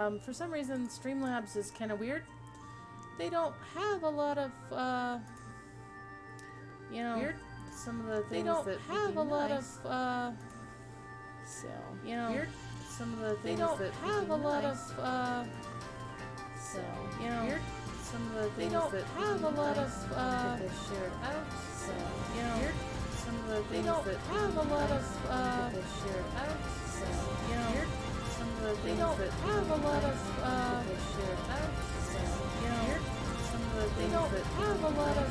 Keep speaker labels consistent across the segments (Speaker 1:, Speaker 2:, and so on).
Speaker 1: For some reason, Streamlabs is kind of weird. They don't have a lot of, you know, weird. Some of the things that would be nice. They don't have a lot of, so, you know, weird. Some of the things that would be nice. They don't have a lot of, so, you know, weird. Some of the things that would be nice. They don't have a lot of, shared out. So, you know, weird. Some of the things that have a lot of, shared out. So, you know, weird. They don't have a lot of, shared out. So, you know, some of the things that have a lot of,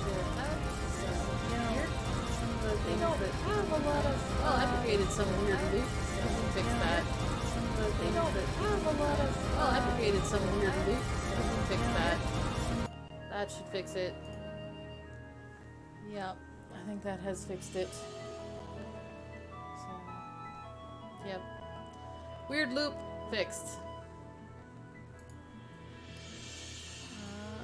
Speaker 1: shared out. So, you know, some of the things that have a lot of,
Speaker 2: well, I created some weird loop. Fix that.
Speaker 1: Some of the things that have a lot of,
Speaker 2: well, I created some weird loop. Fix that. That should fix it.
Speaker 1: Yep, I think that has fixed it. So,
Speaker 2: yep. Weird loop fixed.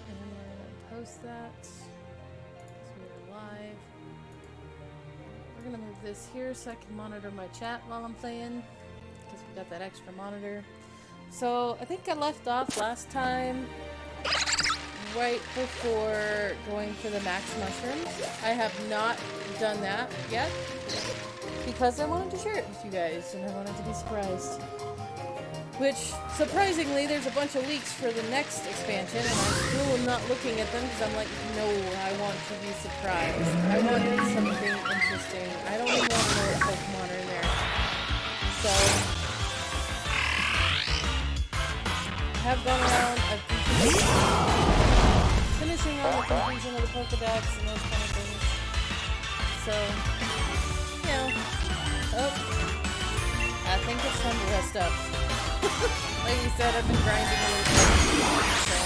Speaker 1: And we're gonna post that because we're live. We're gonna move this here so I can monitor my chat while I'm playing because we got that extra monitor. So I think I left off last time right before going for the max mushrooms. I have not done that yet because I wanted to share it with you guys and I wanted to be surprised. Which, surprisingly, there's a bunch of leaks for the next expansion and I still am not looking at them because I'm like, no, I want to be surprised. I want something interesting. I don't even want to know what Pokemon are in there. So, I have gone around, I've completed finishing on the completion of the Pokedex and those kind of things. So, you know, I think it's time to rest up. Like you said, I've been grinding a little bit. So.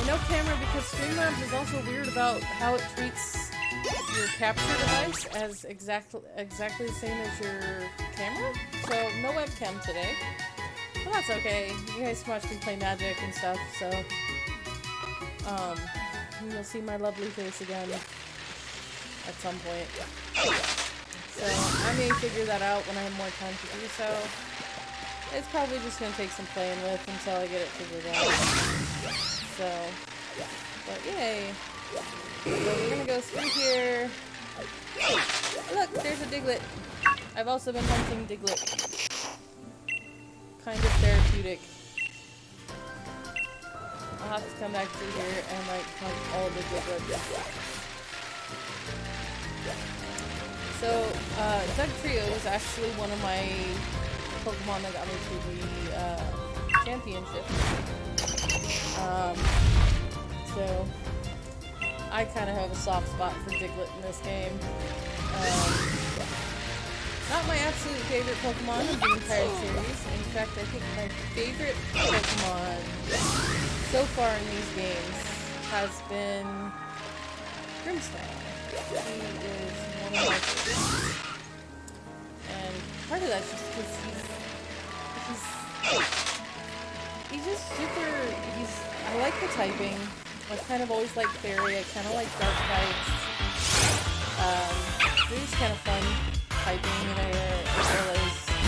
Speaker 1: No camera because Streamlabs is also weird about how it treats your capture device as exactly the same as your camera. So no webcam today. But that's okay. You guys can watch me play Magic and stuff, so you'll see my lovely face again at some point. So I may figure that out when I have more time to do so. It's probably just going to take some playing with until I get it figured out. So, but yay. So we're going to go through here. Look, there's a Diglett. I've also been hunting Diglett. Kind of therapeutic. I'll have to come back through here and like hunt all the Diglett. So, Dugtrio was actually one of my Pokemon that got me to the championship. So, I kind of have a soft spot for Diglett in this game. Not my absolute favorite Pokemon of the entire series. In fact, I think my favorite Pokemon so far in these games has been Grimmsnarl. He is one of my favorites. And part of that's just because he's just super, I like the typing. I've kind of always liked Fairy, I kind of like Dark types. They're just kind of fun typing, and as well as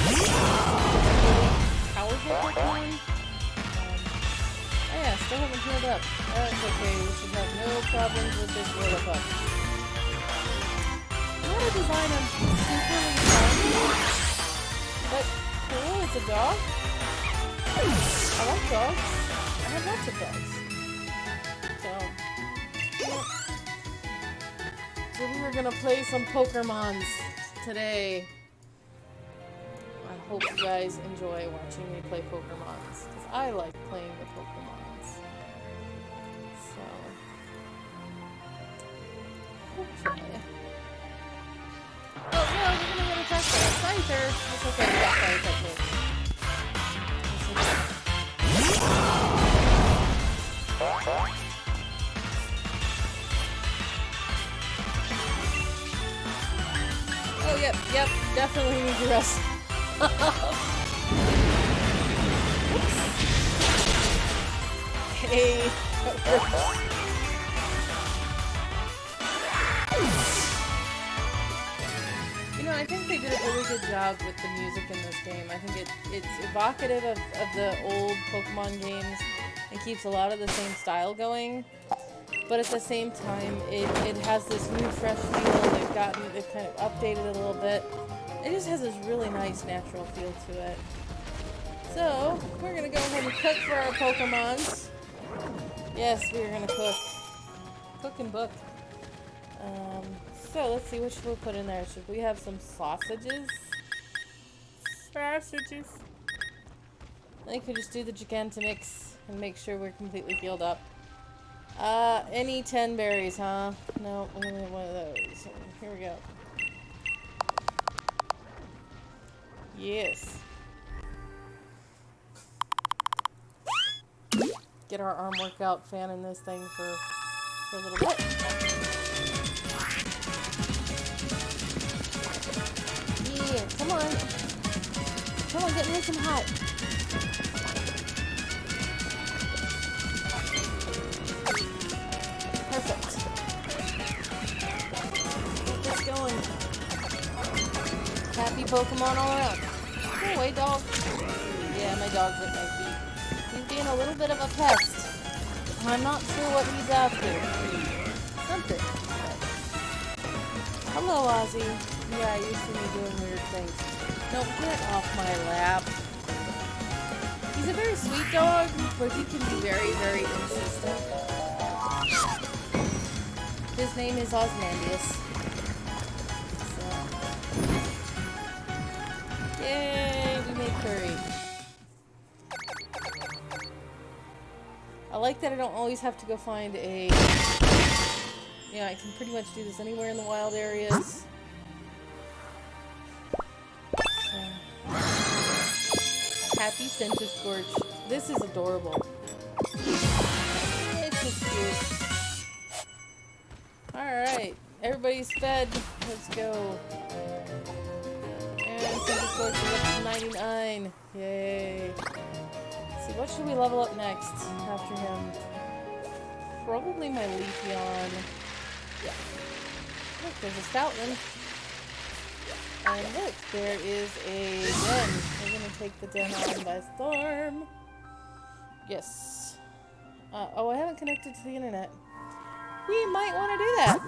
Speaker 1: really powerful Pokemon. Oh yeah, still haven't healed up. That's okay, we should have no problems with this roll-up. Not a design I'm superly fond of, but cool, it's a dog. I like dogs. I have lots of dogs. So, yeah. So we were gonna play some Pokemons today. I hope you guys enjoy watching me play Pokemons, because I like playing the Pokemons. So, okay. Oh no, we're gonna get attacked by a Scyther. It's okay, we got fire techniques. Oh, yep, definitely need to rest. Hey, You know, I I think they did a really good job with the music in this game. I think it's evocative of the old Pokemon games and keeps a lot of the same style going. But at the same time, it has this new fresh feel. They've kind of updated it a little bit. It just has this really nice natural feel to it. So, we're gonna go ahead and cook for our Pokemons. Yes, we're gonna cook. Cook and book. So let's see, what should we put in there? Should we have some sausages? Sausages. I think we just do the Gigantomix and make sure we're completely healed up. Any 10 berries, huh? No, we only have one of those. Here we go. Yes. Get our arm workout fan in this thing for a little bit. Yeah, come on. Come on, get nice and hot. Perfect. Get this going. Happy Pokemon all around. Go away, dog. Yeah, my dog's at my feet. He's being a little bit of a pest. I'm not sure what he's after. Something. Hello, Ozzy. Yeah, you see me doing weird things. No, get off my lap. He's a very sweet dog, but he can be very, very insistent. His name is Osmandius. So. Yay, we made curry. I like that I don't always have to go find a... Yeah, I can pretty much do this anywhere in the wild areas. So. Happy Scorch. This is adorable. It's just cute. Alright, everybody's fed. Let's go. And Scorch is up to 99. Yay. Let's see, what should we level up next after him? Probably my Leafeon. Yeah. Look, there's a Stoutland. And look, there is a Den. We're gonna take the Den on by storm. Yes. Oh, I haven't connected to the internet. We might want to do that.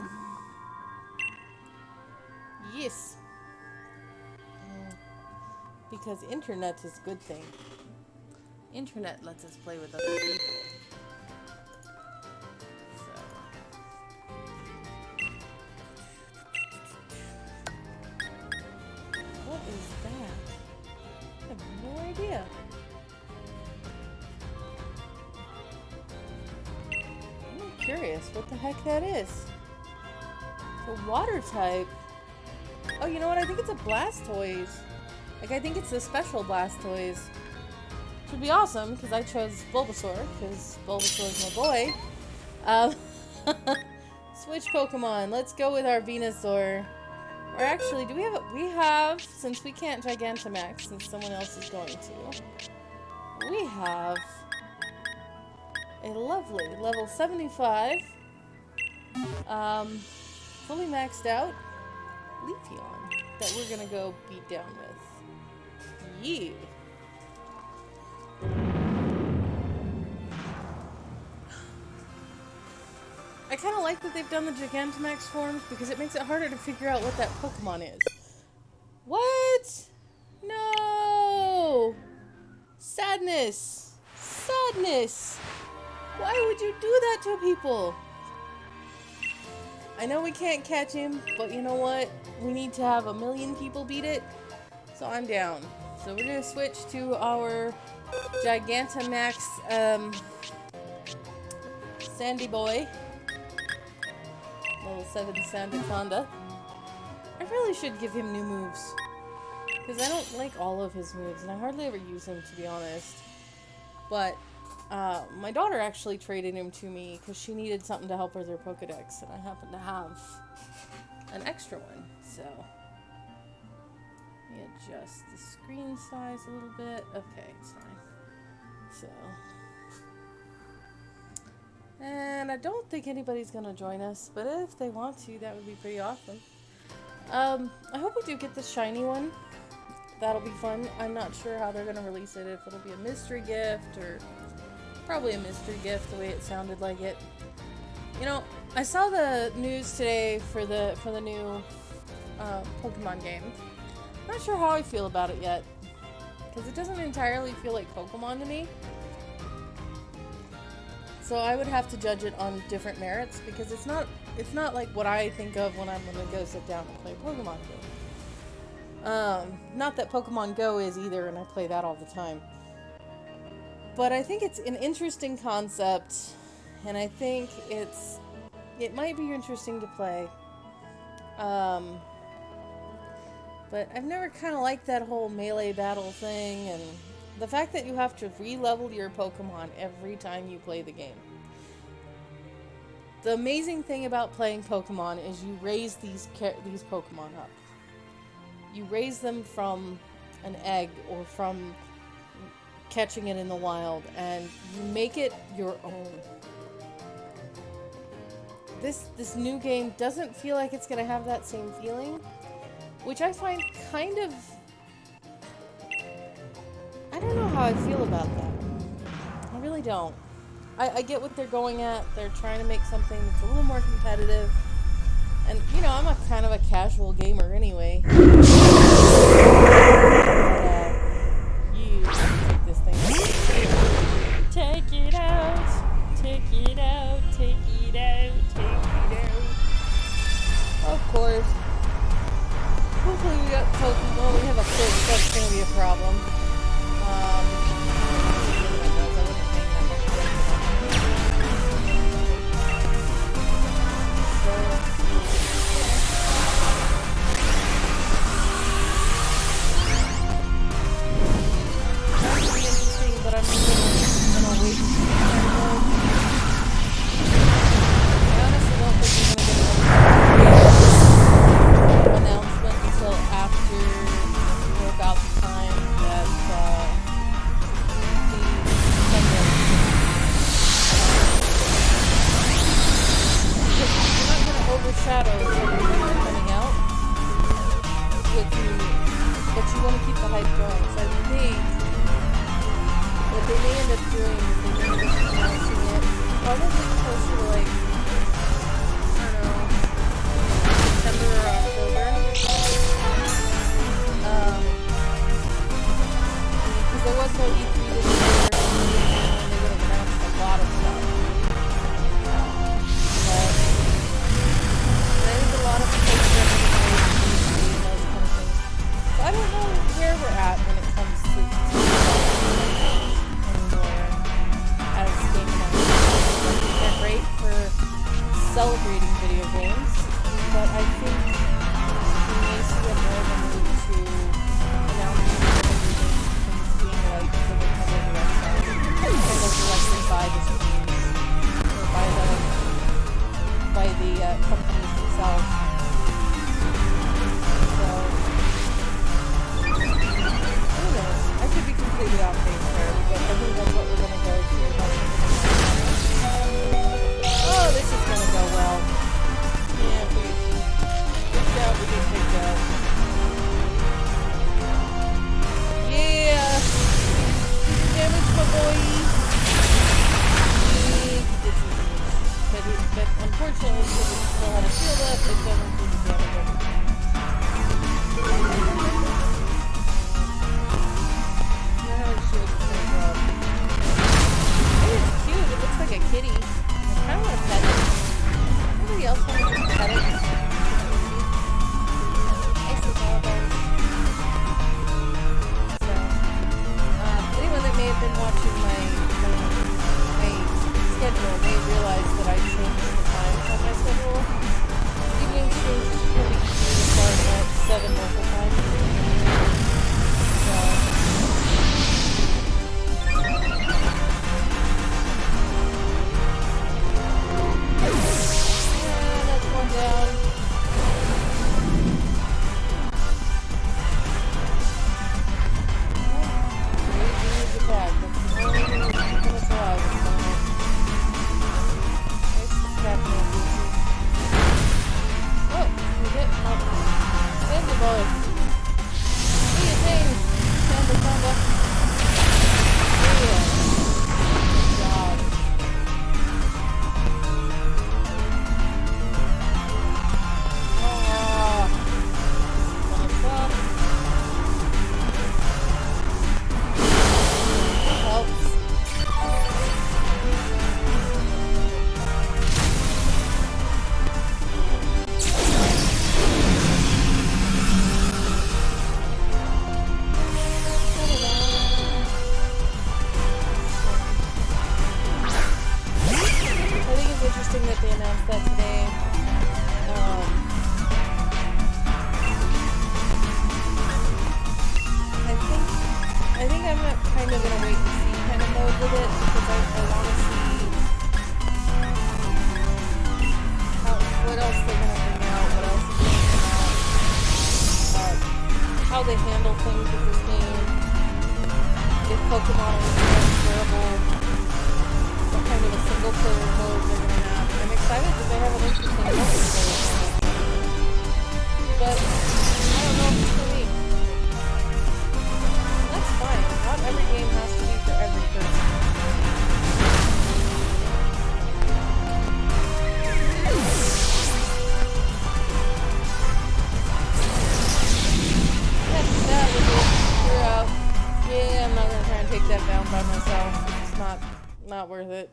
Speaker 1: Yes. Because internet is a good thing. Internet lets us play with other people. So. What is that? I have no idea. I'm curious what the heck that is. It's a water type. Oh, you know what? I think it's a Blastoise. Like, I think it's a special Blastoise. Which would be awesome, because I chose Bulbasaur, because Bulbasaur is my boy. Switch Pokemon. Let's go with our Venusaur. Or actually, do we have... We have, since we can't Gigantamax, since someone else is going to, we have a lovely level 75, fully maxed out Leafeon that we're gonna go beat down with. Yeah. I kind of like that they've done the Gigantamax forms because it makes it harder to figure out what that Pokemon is. What? No! Sadness! Sadness! Why would you do that to people? I know we can't catch him, but you know what? We need to have 1 million people beat it, so I'm down. So we're gonna switch to our Gigantamax, Sandy Boy. Level 7 Sandaconda. I really should give him new moves. Because I don't like all of his moves, and I hardly ever use him, to be honest. But, my daughter actually traded him to me because she needed something to help her with her Pokedex, and I happen to have an extra one, so... Let me adjust the screen size a little bit. Okay, it's fine. So... And I don't think anybody's gonna join us, but if they want to, that would be pretty awesome. I hope we do get the shiny one. That'll be fun. I'm not sure how they're gonna release it, if it'll be a mystery gift or probably a mystery gift the way it sounded like it. You know, I saw the news today for the new Pokemon game. I'm not sure how I feel about it yet, because it doesn't entirely feel like Pokemon to me. So I would have to judge it on different merits, because it's not like what I think of when I'm gonna go sit down and play Pokemon Go. Not that Pokemon Go is either, and I play that all the time. But I think it's an interesting concept, and I think it might be interesting to play. But I've never kind of liked that whole melee battle thing, and the fact that you have to re-level your Pokemon every time you play the game. The amazing thing about playing Pokemon is you raise these Pokemon up. You raise them from an egg or from catching it in the wild, and you make it your own. This new game doesn't feel like it's going to have that same feeling, which I find kind of... I don't know how I feel about that. I really don't. I get what they're going at. They're trying to make something that's a little more competitive. And, you know, I'm a kind of a casual gamer anyway. But, you take this thing out. Take it out. Take it out. Take it out. Take it out. Of course. Hopefully we got Pokemon. Well, we have a fish. That's going to be a problem. But I'm gonna wait. I honestly don't think we're gonna get an announcement until after about the time that the because you're not gonna overshadow something that's coming out, but you want to keep the hype going. So I think what they may end up doing is they may end up announcing it probably closer to like, I don't know, September or October. Because there was no E3 this year, and they would have announced a lot of stuff. But I think a lot of people are going to and those kind of things. So I don't know where we're at when it comes to as game announcements. They're great for celebrating video games, but I think we may see a more of a move to announcing video games being like with it because I want to see what else they're going to bring out, what else is going to come out, how they handle things with this game, if Pokemon is transferable, what kind of a single player mode they're going to have. I'm excited that they have an interesting multiplayer mode. But I don't know if it's for me. And that's fine. Not every game has to be for every person. That was it. You're out. Yeah, I'm not gonna try and take that down by myself. It's not worth it.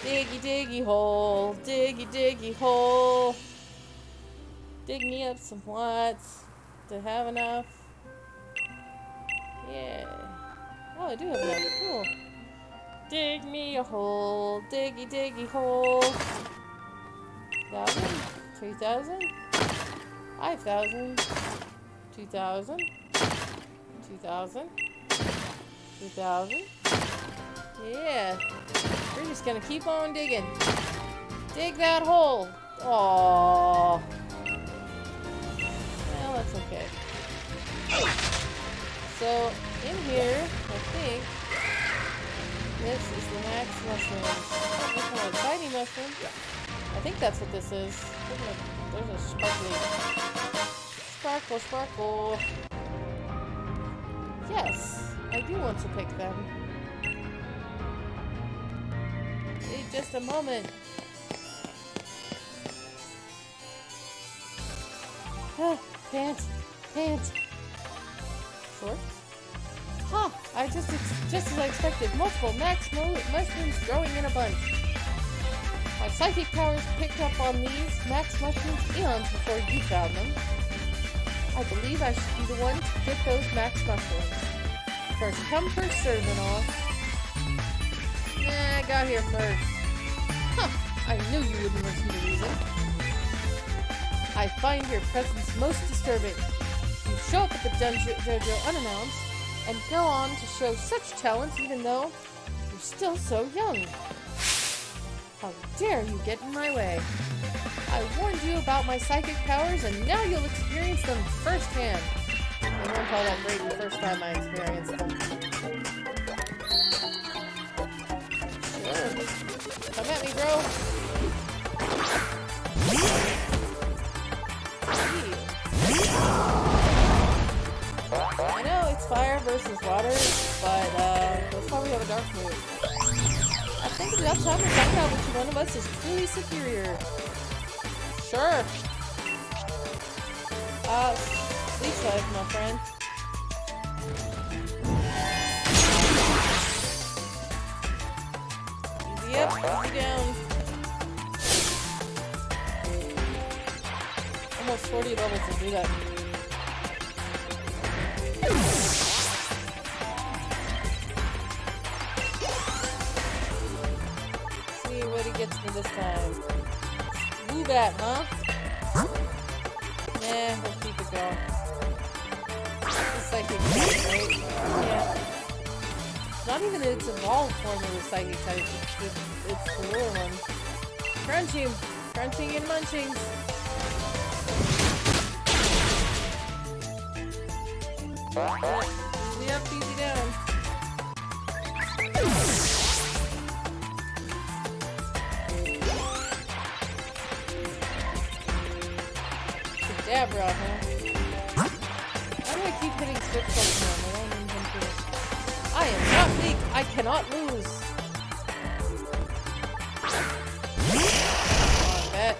Speaker 1: Diggy diggy hole, diggy diggy hole. Dig me up some watts to have enough. Yeah. Oh, I do have enough. Cool. Dig me a hole, diggy diggy hole. 1,000, 3,000, 5,000, 2,000, 2,000, 2,000. Yeah. We're just gonna keep on digging. Dig that hole. Aww. Well, that's okay. So, in here, I think this is the max mushrooms. This one is tiny mushroom. I think that's what this is. There's a sparkly. Sparkle, sparkle. Yes, I do want to pick them. Wait just a moment. Pant. Short. Huh, just as I expected. Multiple max mushrooms growing in a bunch. My psychic powers picked up on these max mushrooms eons before you found them. I believe I should be the one to get those max mushrooms. First come, first serve and all. Nah, I got here first. Huh, I knew you wouldn't listen to reason. I find your presence most disturbing. You show up at the dojo unannounced, and go on to show such talent even though you're still so young. How dare you get in my way? I warned you about my psychic powers, and now you'll experience them firsthand. They weren't all that great the first time I experienced them. Sure. Come at me, bro. I know it's fire versus water, but let's probably have a dark move. I think it's about time to find out which one of us is truly superior. Sure. Sleep life, my friend. Easy up, easy down. Almost 40 levels to do that. See what he gets me this time. Woobat, huh? Nah, we'll keep it going. It's psychic type, right? Yeah. Not even its evolved form of the psychic type, it's the lower one. Crunching! Crunching and munchings! Easy up, easy down. Dabra, huh? Why do I keep hitting switch Pokemon? I don't even do it. I am not weak! I cannot lose! Come on, bet.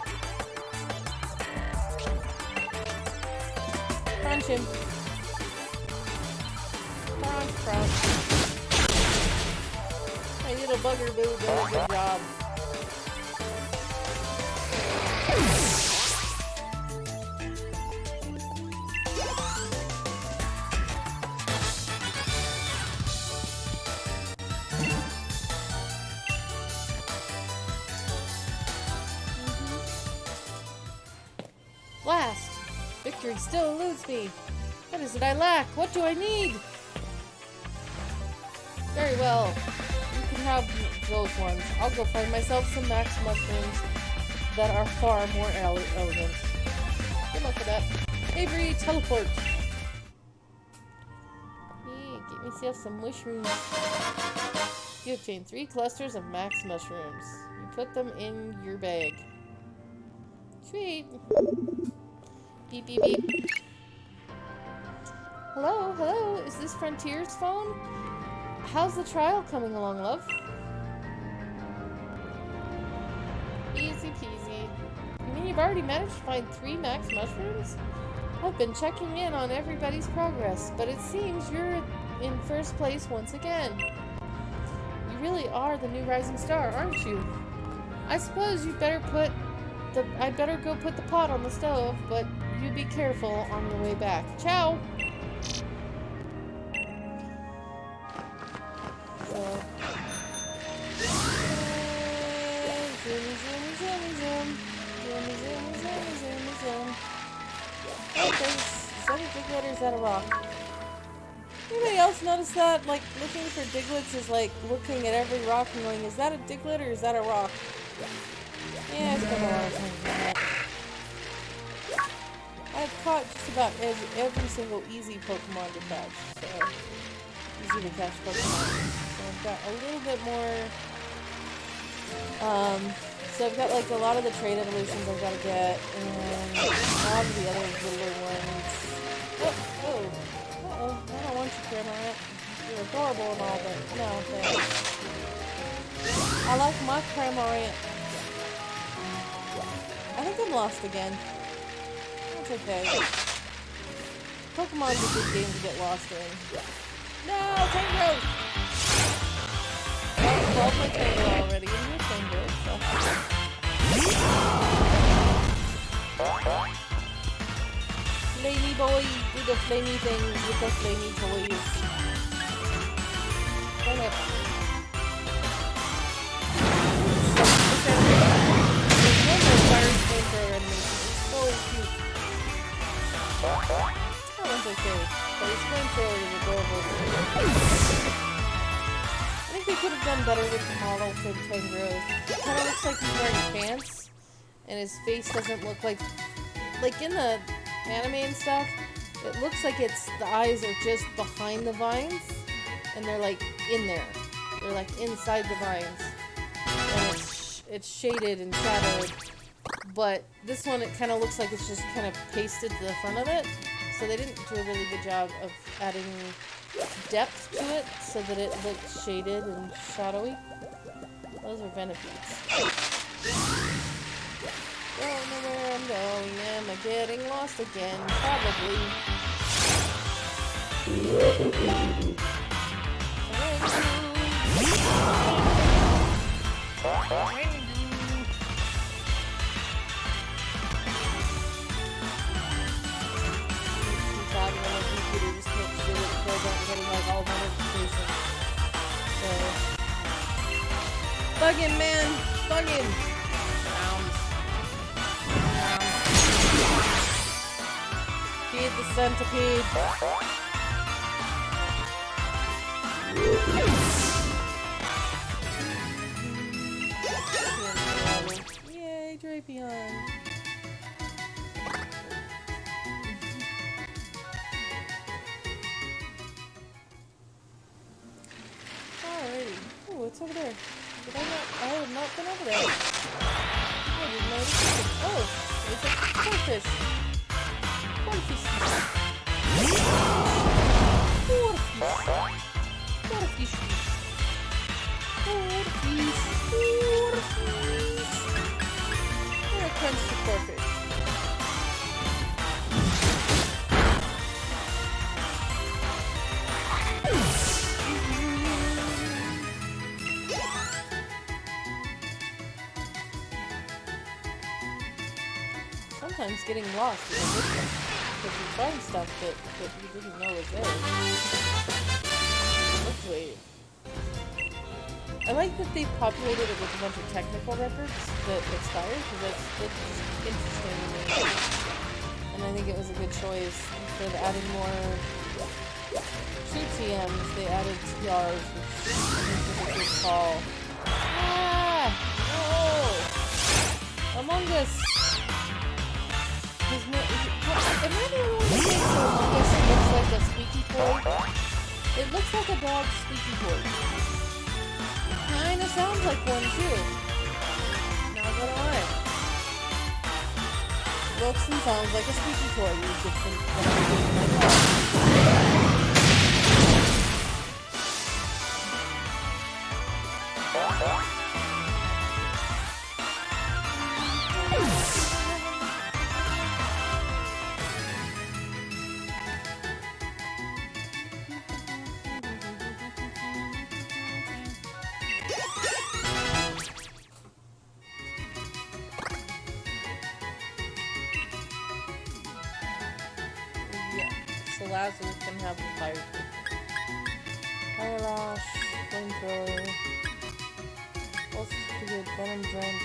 Speaker 1: Crunch him. Crunch. My little bugger boo did a good job. Blast! Victory still eludes me. What is it I lack? What do I need? Very well. You can have those ones. I'll go find myself some max mushrooms that are far more elegant. Good luck with that. Avery, teleport. Yeah, get myself some mushrooms. You obtain 3 clusters of max mushrooms. You put them in your bag. Sweet. Beep, beep, beep. Hello, hello. Is this Frontier's phone? How's the trial coming along, love? Easy peasy. You mean you've already managed to find 3 max mushrooms? I've been checking in on everybody's progress, but it seems you're in first place once again. You really are the new rising star, aren't you? I suppose I'd better go put the pot on the stove, but you be careful on your way back. Ciao! So, okay, is that a diglet or is that a rock? Anybody else notice that? Like, looking for diglets is like looking at every rock and going, is that a diglet or is that a rock? Yeah, it's been a lot of times like that. I've caught just about every single easy Pokemon to catch, so easy to catch Pokemon. So I've got a little bit more, so I've got like a lot of the trade evolutions I've got to get, and a lot of the other littler ones. Oh, uh-oh, I don't want you, Cramorant. You're adorable and all, but no, thanks. I like my Cramorant. I think I'm lost again. It's okay. Pokemon's a good game to get lost in. No, Tango! Well, called my Tango already, and you're Tango, so. Flamey boy, do the flamey things with the flamey toys. Turn up. There's one more fire flamethrower animation. It's so cute. That one's okay, but his flamethrower is adorable. I think they could have done better with the model for the Tangrowth. It kind of looks like he's wearing pants, and his face doesn't look like in the anime and stuff, it looks like the eyes are just behind the vines, and they're like in there. They're like inside the vines, and it's shaded and shadowed. But this one, it kind of looks like it's just kind of pasted to the front of it. So they didn't do a really good job of adding depth to it so that it looked shaded and shadowy. Those are Venipedes. Don't know where I'm going. Am I getting lost again? Probably. Bugging, man! Bugging! Feed the centipede. Yay, Drapion! Alrighty. Oh, what's over there? I have not been over there. I didn't notice it. Oh, it's a goldfish. Goldfish. Goldfish. Here comes the goldfish. Sometimes getting lost is a good thing, because you find stuff that you didn't know was there. Let's wait. I like that they populated it with a bunch of technical records that expire, because that's interesting to me. And I think it was a good choice instead of adding more Two TMs, they added TRs, which I think is a good call. Ah! Oh! Among Us! Am I the only one that thinks Among Us looks like a squeaky toy? It looks like a dog's squeaky toy. Kinda sounds like one too. Not gonna lie. Looks and sounds like a squeaky toy. You should think that I'm doing my dog. So Lazarus can have the fire treatment. Fire Lash, Flamethrower. Also pretty good. Venom Drench.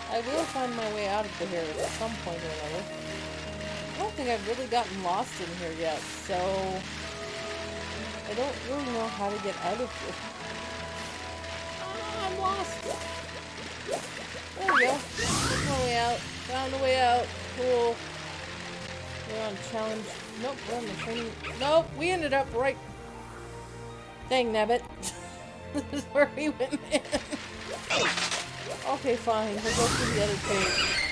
Speaker 1: I will find my way out of here at some point or another. I don't think I've really gotten lost in here yet, so I don't really know how to get out of here. I'm lost. There we go. There's my way out. Found a way out. Cool. We're on challenge. Nope, we're on the training. Nope, we ended up right. Dang nabbit. This is where we went in. Okay, fine. We'll go through the other page.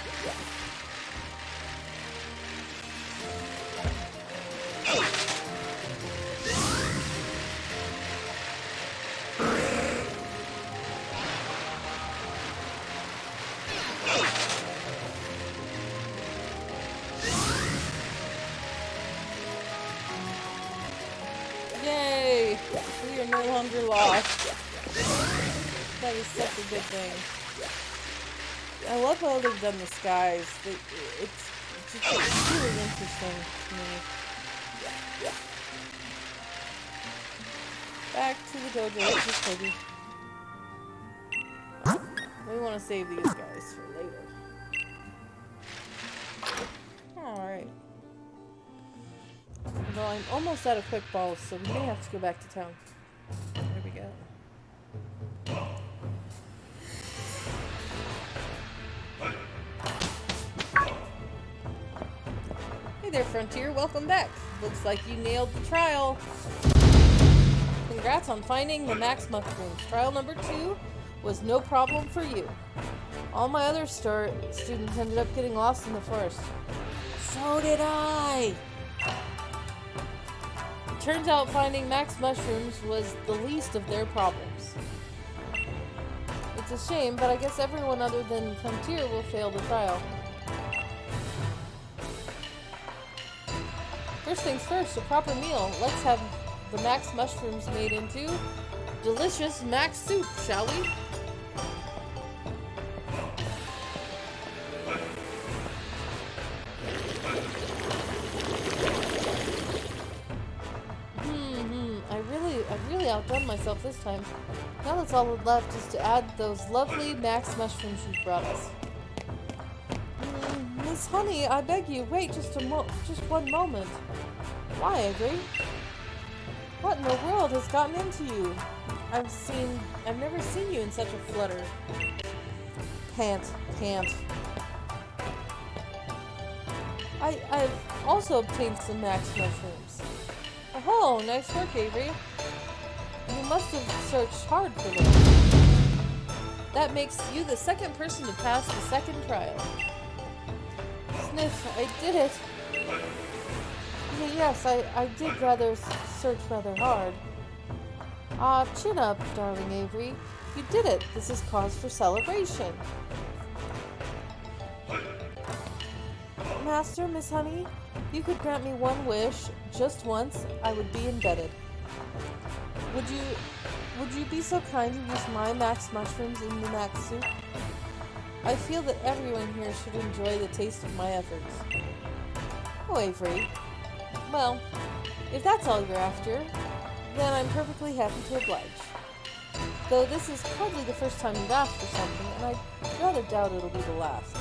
Speaker 1: Yay! We are no longer lost. That is such a good thing. I love how they've done the skies. It's really interesting to me. Back to the dojo. Just maybe. We want to save these guys for later. Alright. Well, I'm almost out of quick balls, so we may have to go back to town. There we go. Hey there, Frontier. Welcome back. Looks like you nailed the trial. Congrats on finding the max mushrooms. Trial number 2 was no problem for you. All my other students ended up getting lost in the forest. So did I! It turns out finding max mushrooms was the least of their problems. It's a shame, but I guess everyone other than Frontier will fail the trial. First things first, a proper meal. Let's have the max mushrooms made into delicious max soup, shall we? I really outdone myself this time. Now that's all left is to add those lovely max mushrooms you brought us. Miss Honey, I beg you, wait just one moment. Why, Avery? What in the world has gotten into you? I've never seen you in such a flutter. Pant. I've also obtained some max mushrooms. Oh, nice work, Avery. You must have searched hard for them. That makes you the second person to pass the second trial. Sniff, I did it. Yes, I did search rather hard. Chin up, darling Avery. You did it. This is cause for celebration. Master, Miss Honey, you could grant me one wish, just once, I would be indebted. Would you be so kind to use my max mushrooms in the max soup?
Speaker 2: I feel that everyone here should enjoy the taste of my efforts. Oh, Avery. Well, if that's all you're after, then I'm perfectly happy to oblige. Though this is hardly the first time you've asked for something, and I rather doubt it'll be the last.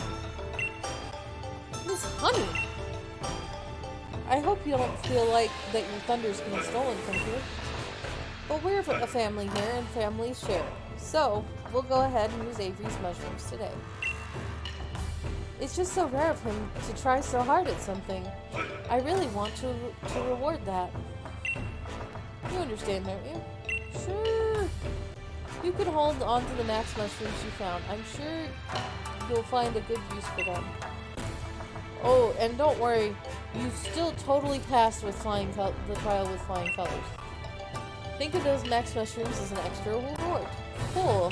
Speaker 2: Miss Honey! I hope you don't feel like that your thunder's been stolen from you. But we're a family here, and families share. So, we'll go ahead and use Avery's mushrooms today. It's just so rare of him to try so hard at something. I really want to reward that. You understand, don't you? Sure. You can hold on to the max mushrooms you found. I'm sure you'll find a good use for them. Oh, and don't worry, you still totally passed with the trial with flying colors. Think of those max mushrooms as an extra reward. Cool.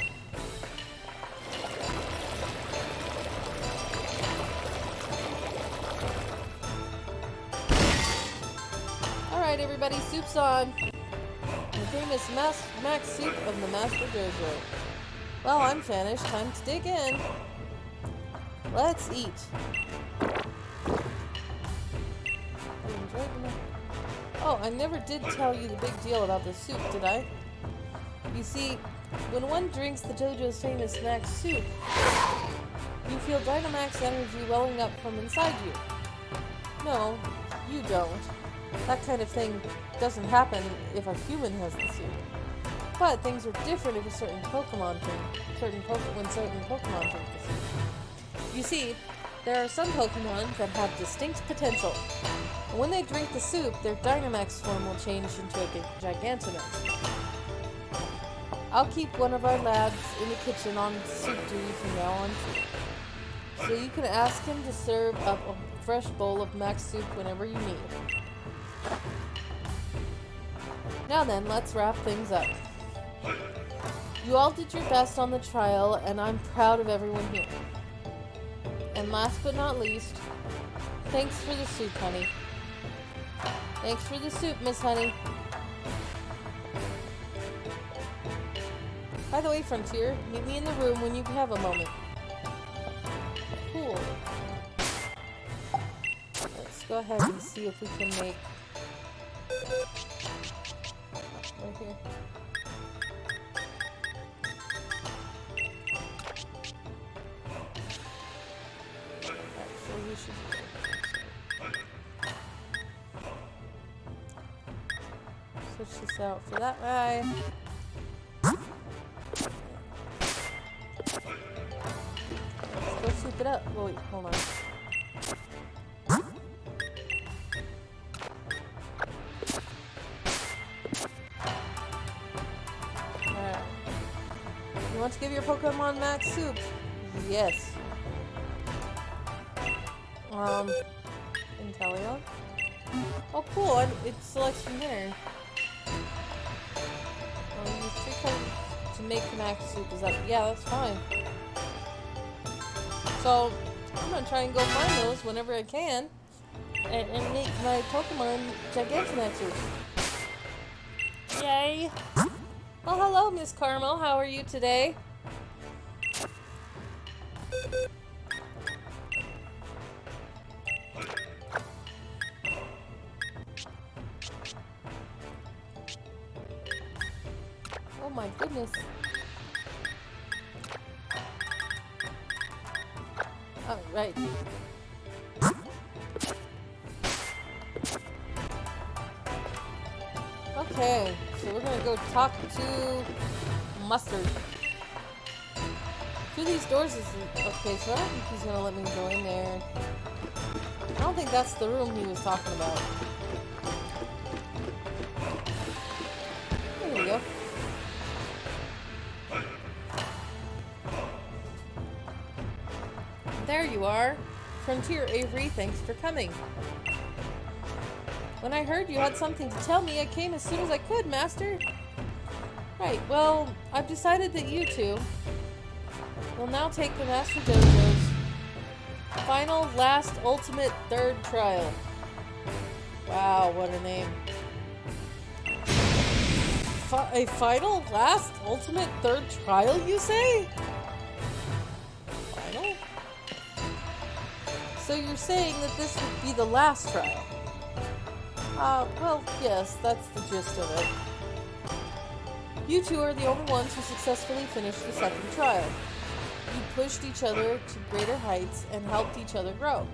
Speaker 2: Alright everybody, soup's on. The famous max soup of the Master Dojo. Well, I'm finished. Time to dig in. Let's eat. Oh, I never did tell you the big deal about the soup, did I? You see, when one drinks the dojo's famous max soup, you feel Dynamax energy welling up from inside you. No, you don't. That kind of thing doesn't happen if a human has the soup. But things are different if a certain Pokemon drink certain Pokemon drink the soup. You see, there are some Pokemon that have distinct potential. And when they drink the soup, their Dynamax form will change into a Gigantamax. I'll keep one of our lads in the kitchen on soup duty from now on. So you can ask him to serve up a fresh bowl of max soup whenever you need. Now then, let's wrap things up. You all did your best on the trial, and I'm proud of everyone here. And last but not least, thanks for the soup, honey. Thanks for the soup, Miss Honey. By the way, Frontier, meet me in the room when you have a moment. Cool. Let's go ahead and see if we can make... right here. Actually, we should... switch this out for that guy. Let's go soup it up. Oh, wait, hold on. Alright. You want to give your Pokemon max soup? Yes. Inteleon? Oh, cool. It selects from there. Use 3 cards to make max soup. Is that... yeah, that's fine. So, I'm gonna try and go find those whenever I can. And make my Pokemon Gigantamaxers. Yay! Well, hello, Miss Carmel. How are you today? Oh my goodness. Oh, right. Okay, so we're gonna go talk to Mustard. Through these doors is... okay, so I don't think he's gonna let me go in there. I don't think that's the room he was talking about. There we go. There you are. Frontier Avery, thanks for coming. When I heard you had something to tell me, I came as soon as I could, Master. Right, well, I've decided that you two will now take the Master Dojo's final, last, ultimate, third trial. Wow, what a name. A final, last, ultimate, third trial, you say? Final, So you're saying that this would be the last trial? Well, yes, that's the gist of it. You two are the only ones who successfully finished the second trial. You pushed each other to greater heights and helped each other grow.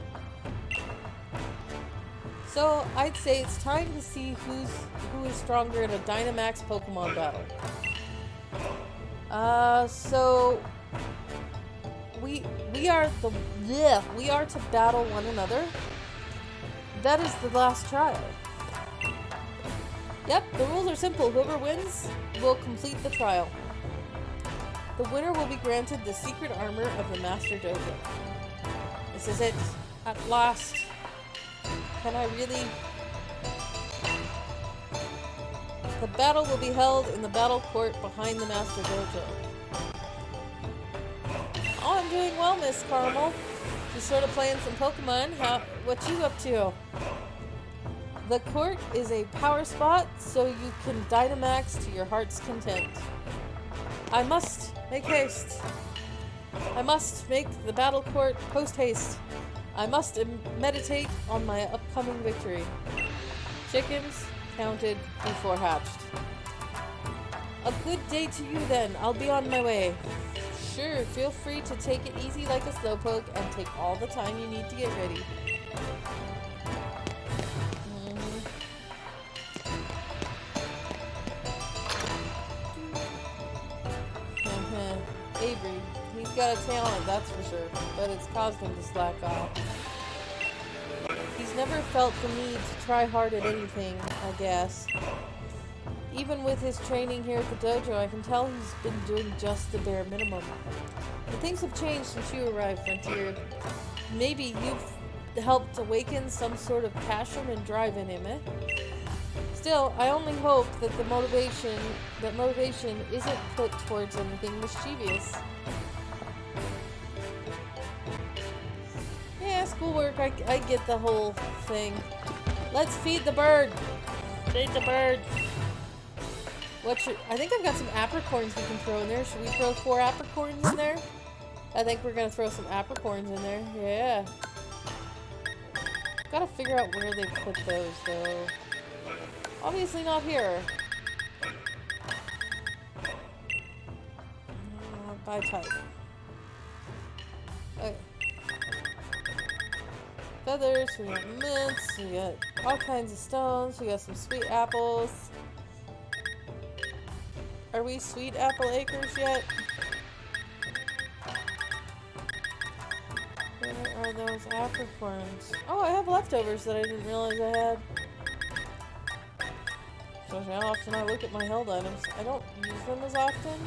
Speaker 2: So, I'd say it's time to see who is stronger in a Dynamax Pokemon battle. So we are to battle one another. That is the last trial. Yep, the rules are simple. Whoever wins will complete the trial. The winner will be granted the secret armor of the Master Dojo. This is it. At last. Can I really? The battle will be held in the battle court behind the Master Dojo. Oh, I'm doing well, Miss Caramel. Just sort of playing some Pokemon. What you up to? The court is a power spot, so you can Dynamax to your heart's content. I must make haste. I must make the battle court post-haste. I must meditate on my upcoming victory. Chickens counted before hatched. A good day to you then. I'll be on my way. Sure, feel free to take it easy like a slowpoke and take all the time you need to get ready. Avery, he's got a talent, that's for sure, but it's caused him to slack off. He's never felt the need to try hard at anything, I guess. Even with his training here at the dojo, I can tell he's been doing just the bare minimum. But things have changed since you arrived, Frontier. Maybe you've helped awaken some sort of passion and drive in him, eh? Still, I only hope that motivation isn't put towards anything mischievous. Yeah, schoolwork, I get the whole thing. Let's feed the bird. Feed the bird. I think I've got some apricorns we can throw in there. Should we throw 4 apricorns in there? I think we're gonna throw some apricorns in there. Yeah. Gotta figure out where they put those, though. Obviously not here. By type. Okay. Feathers, we got mints, we got all kinds of stones, we got some sweet apples. Are we sweet apple acres yet? Where are those apricorns? Oh, I have leftovers that I didn't realize I had. So how often I look at my held items. I don't use them as often.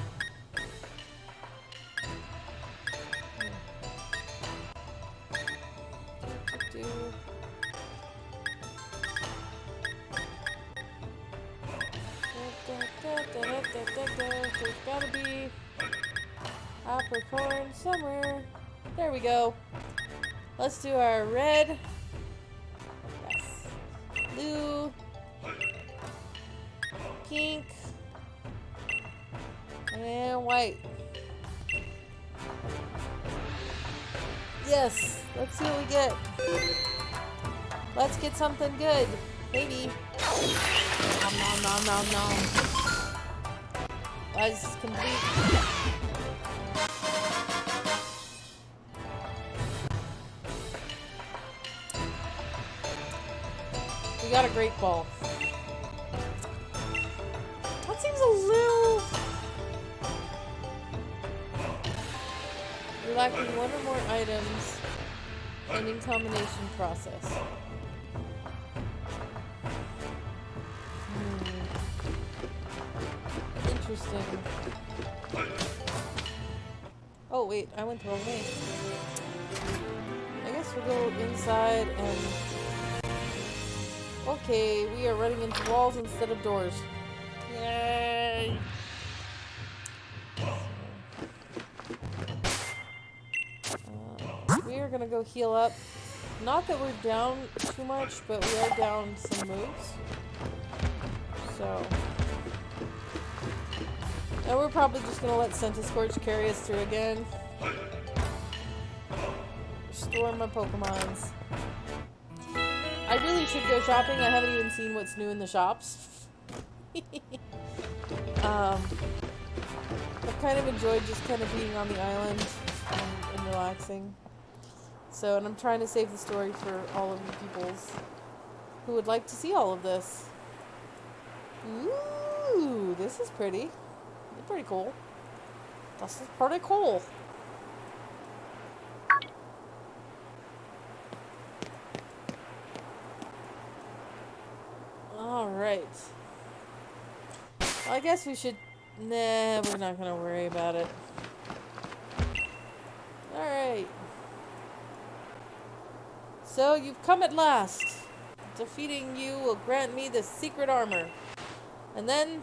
Speaker 2: There's gotta be apricorn somewhere. There we go. Let's do our red. Yes. Blue. Pink. And white. Yes. Let's see what we get. Let's get something good. Maybe. Nom nom nom nom nom. Guys, it's complete. We got a great ball. That seems a little... We're lacking 1 or more items. Ending combination process. Interesting. Oh wait, I went the wrong way. I guess we'll go inside and... Okay, we are running into walls instead of doors. Yay! We are gonna go heal up. Not that we're down too much, but we are down some moves. So... And we're probably just gonna let Centiskorch carry us through again. store my Pokemons. I really should go shopping. I haven't even seen what's new in the shops. I've kind of enjoyed just kind of being on the island and relaxing. So, and I'm trying to save the story for all of you peoples who would like to see all of this. Ooh, this is pretty. It's pretty cool. This is pretty cool. Alright. Well, I guess we should... Nah, we're not gonna worry about it. Alright. So, you've come at last. Defeating you will grant me the secret armor. And then...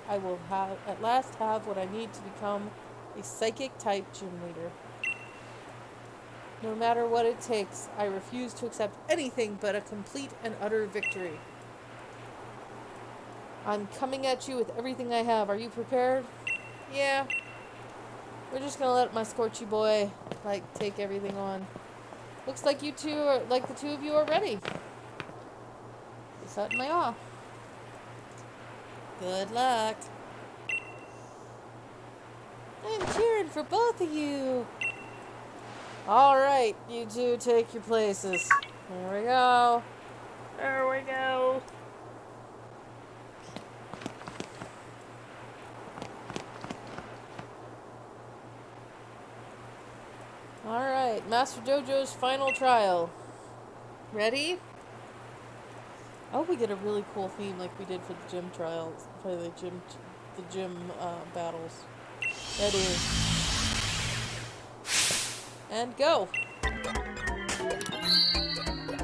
Speaker 2: I will at last have what I need to become a psychic-type gym leader. No matter what it takes, I refuse to accept anything but a complete and utter victory. I'm coming at you with everything I have. Are you prepared? Yeah. We're just gonna let my Scorchy boy, take everything on. Looks like you two are, the two of you are ready. Set my off. Good luck. I'm cheering for both of you. Alright, you two take your places. There we go. There we go. Alright, Master Dojo's final trial. Ready? I hope we get a really cool theme like we did for the gym trials, for the gym battles. Ready. And go!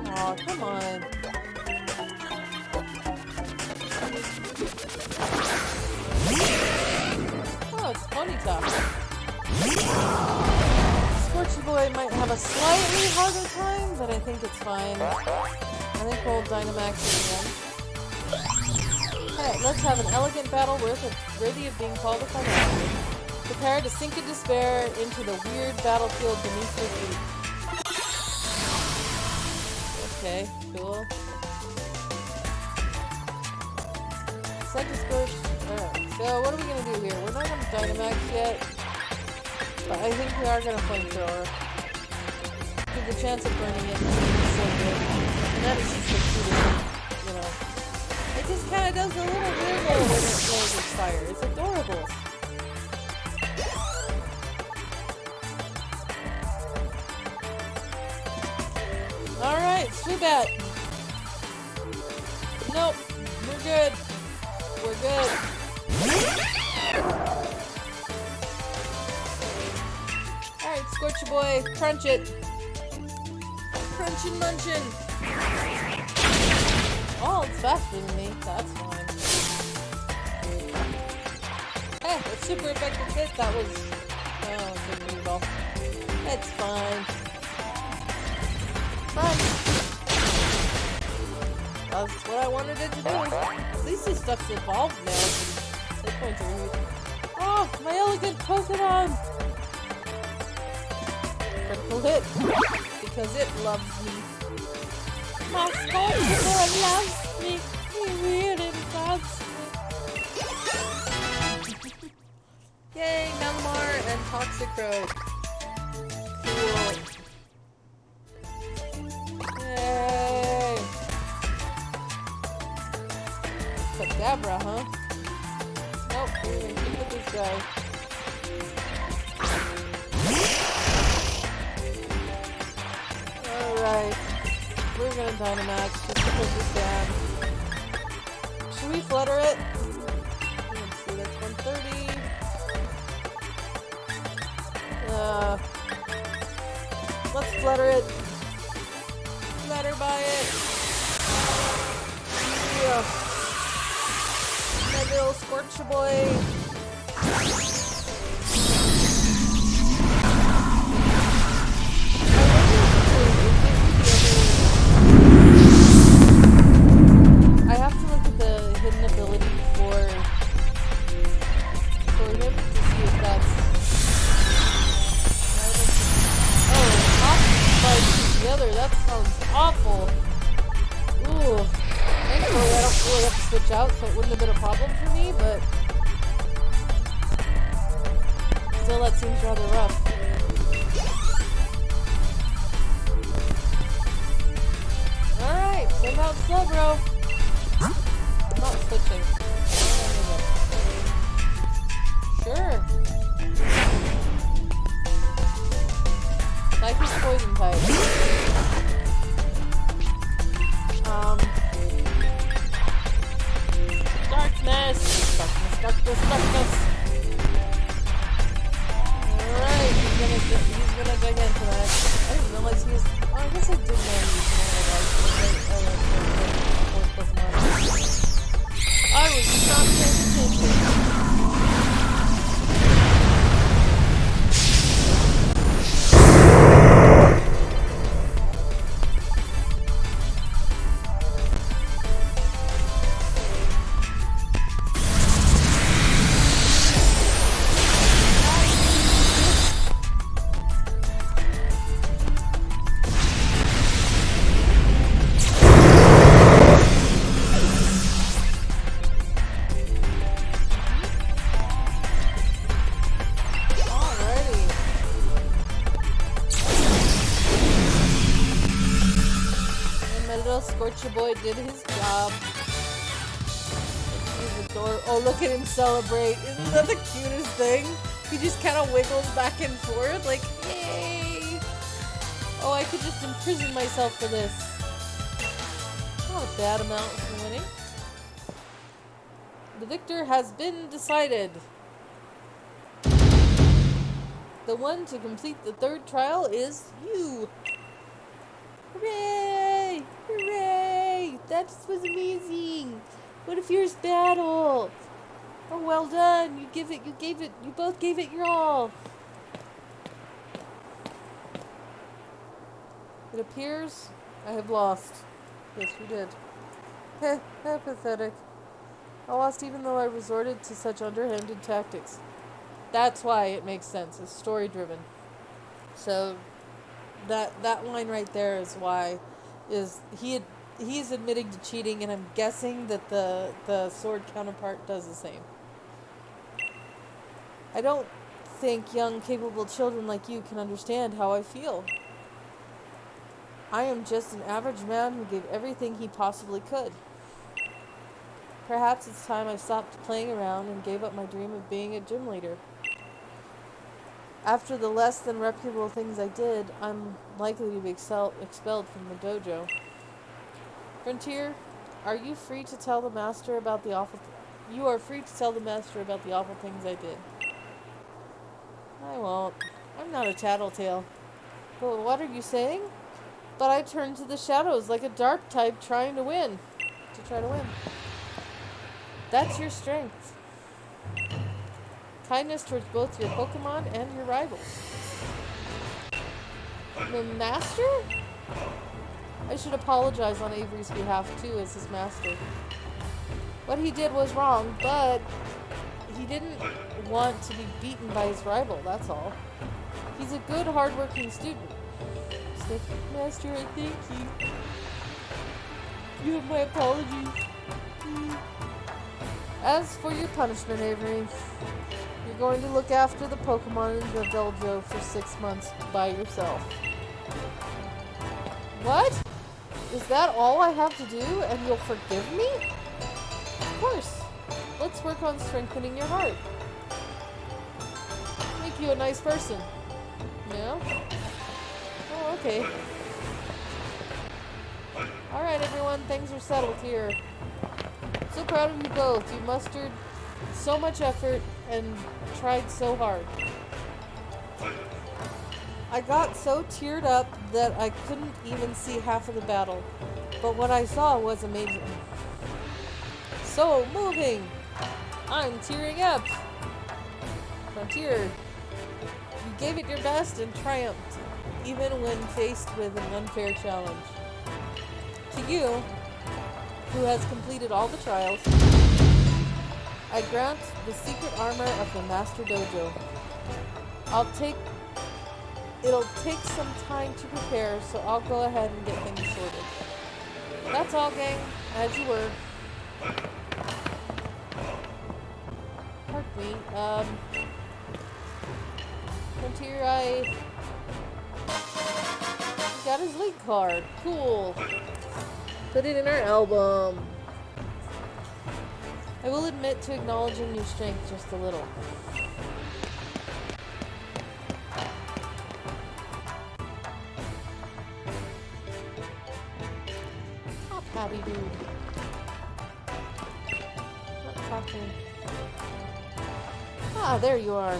Speaker 2: Aw, come on. Oh, it's Ponyta. Scorchy boy might have a slightly harder time, but I think it's fine. I think we'll Dynamax again. Alright, let's have an elegant battle worthy of being called upon. Prepare to sink in despair into the weird battlefield beneath your feet. Okay, cool. Psychic Scorch. Alright, so what are we gonna do here? We're not gonna Dynamax yet, but I think we are gonna Flamethrower. Because the chance of burning it is so good. And that is just a it just kind of does a little wiggle when it plays its fire. It's adorable. Alright, Swoobat. Nope, we're good. We're good. Alright, Scorchy boy, crunch it. Crunchin' munchin'. Oh, it's faster than me. That's fine. Hey, a super effective hit. That was... Oh, didn't move off. It's fine. Fine. That's what I wanted it to do. At least this stuff's evolved now. They point to me. Oh, my elegant Pokemon! Critical hit. Because it loves me. My Scorchable loves me. He really loves me. Yay, Malamar and Toxicroak. Cool. Yay. Kadabra, huh? Nope, we're gonna keep with this guy. Alright. We're gonna Dynamax just to put this down. Should we flutter it? Let's see, that's 130. Let's flutter it. Flutter by it. Yeah. My little Scorcher boy. I have to look at the hidden ability for him to see if that's... Oh, brother. That sounds awful. Ooh. Thankfully, I don't really have to switch out, so it wouldn't have been a problem for me, but still, that seems rather rough. Alright, send out slow, bro. I'm not switching. Sure. Like his poison type. Darkness! Darkness, darkness, darkness! Alright, he's gonna Gigantamax. I didn't realize he was. Oh, I guess I did know he was an Pokemon. I was not paying attention. Scorcher Boy did his job. Oh, look at him celebrate. Isn't that the cutest thing? He just kind of wiggles back and forth like, yay! Oh, I could just imprison myself for this. Not a bad amount for winning. The victor has been decided. The one to complete the third trial is you. Hooray! Hooray! That was amazing! What a fierce battle! Oh, well done! You both gave it your all! It appears I have lost. Yes, you did. Heh, pathetic. I lost even though I resorted to such underhanded tactics. That's why it makes sense. It's story-driven. So, that line right there is why he's admitting to cheating, and I'm guessing that the sword counterpart does the same. I don't think young, capable children like you can understand how I feel. I am just an average man who gave everything he possibly could. Perhaps it's time I stopped playing around and gave up my dream of being a gym leader. After the less than reputable things I did, I'm likely to be expelled from the dojo. Frontier, are you free to tell the master about the awful... You are free to tell the master about the awful things I did. I won't. I'm not a tattletale. But what are you saying? But I turned to the shadows like a dark type trying to win. To try to win. That's your strength. Kindness towards both your Pokemon and your rivals. The master? I should apologize on Avery's behalf too, as his master. What he did was wrong, but he didn't want to be beaten by his rival, that's all. He's a good, hard-working student. Master, I thank you. You have my apologies. As for your punishment, Avery, you're going to look after the Pokemon in the dojo for 6 months by yourself. What? Is that all I have to do, and you'll forgive me? Of course. Let's work on strengthening your heart. Make you a nice person. Yeah? Oh, okay. Alright, everyone, things are settled here. So proud of you both. You mustered so much effort and tried so hard. I got so teared up that I couldn't even see half of the battle. But what I saw was amazing. So moving! I'm tearing up! Frontier, you gave it your best and triumphed, even when faced with an unfair challenge. To you, who has completed all the trials, I grant the secret armor of the Master Dojo. it'll take some time to prepare, so I'll go ahead and get things sorted. That's all, gang. As you were. Pardon me. Frontier, I got his link card. Cool. Put it in our album. I will admit to acknowledging your strength just a little. Top happy dude. Not talking. Ah, there you are.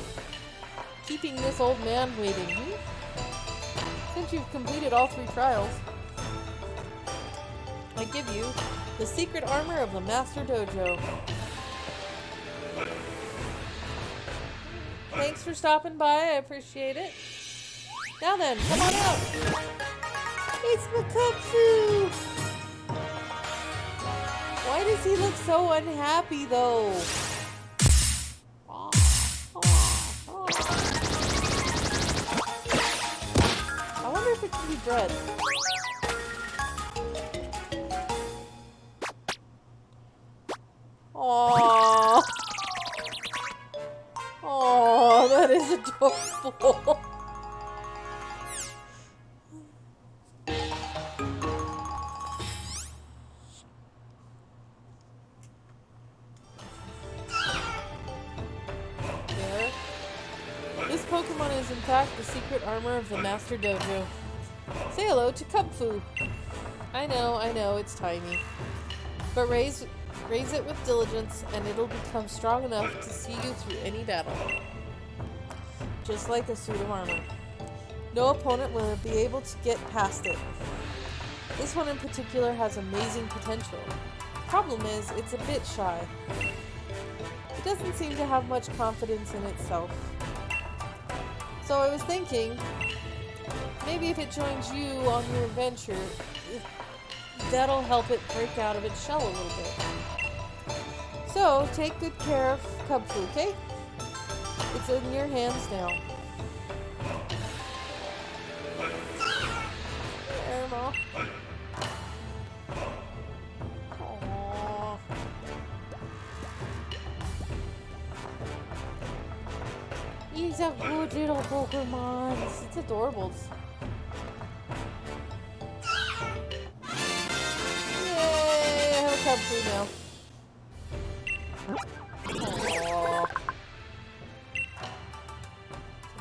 Speaker 2: Keeping this old man waiting. Since you've completed all 3 trials, I give you the secret armor of the Master Dojo. Thanks for stopping by, I appreciate it. Now then, come on out! It's Makupfu! Why does he look so unhappy, though? I wonder if it can be bread. Aww. Aww, that is adorable. There. This Pokemon is in fact the secret armor of the Master Dojo. Say hello to Kubfu. I know, it's tiny. But raise it with diligence, and it'll become strong enough to see you through any battle. Just like a suit of armor. No opponent will be able to get past it. This one in particular has amazing potential. Problem is, it's a bit shy. It doesn't seem to have much confidence in itself. So I was thinking, maybe if it joins you on your adventure, that'll help it break out of its shell a little bit. So, take good care of Kubfu, okay? It's in your hands now. There, Ma. Aww. He's a good little Pokemon. It's adorable. Yay! I have a Kubfu now. Aww.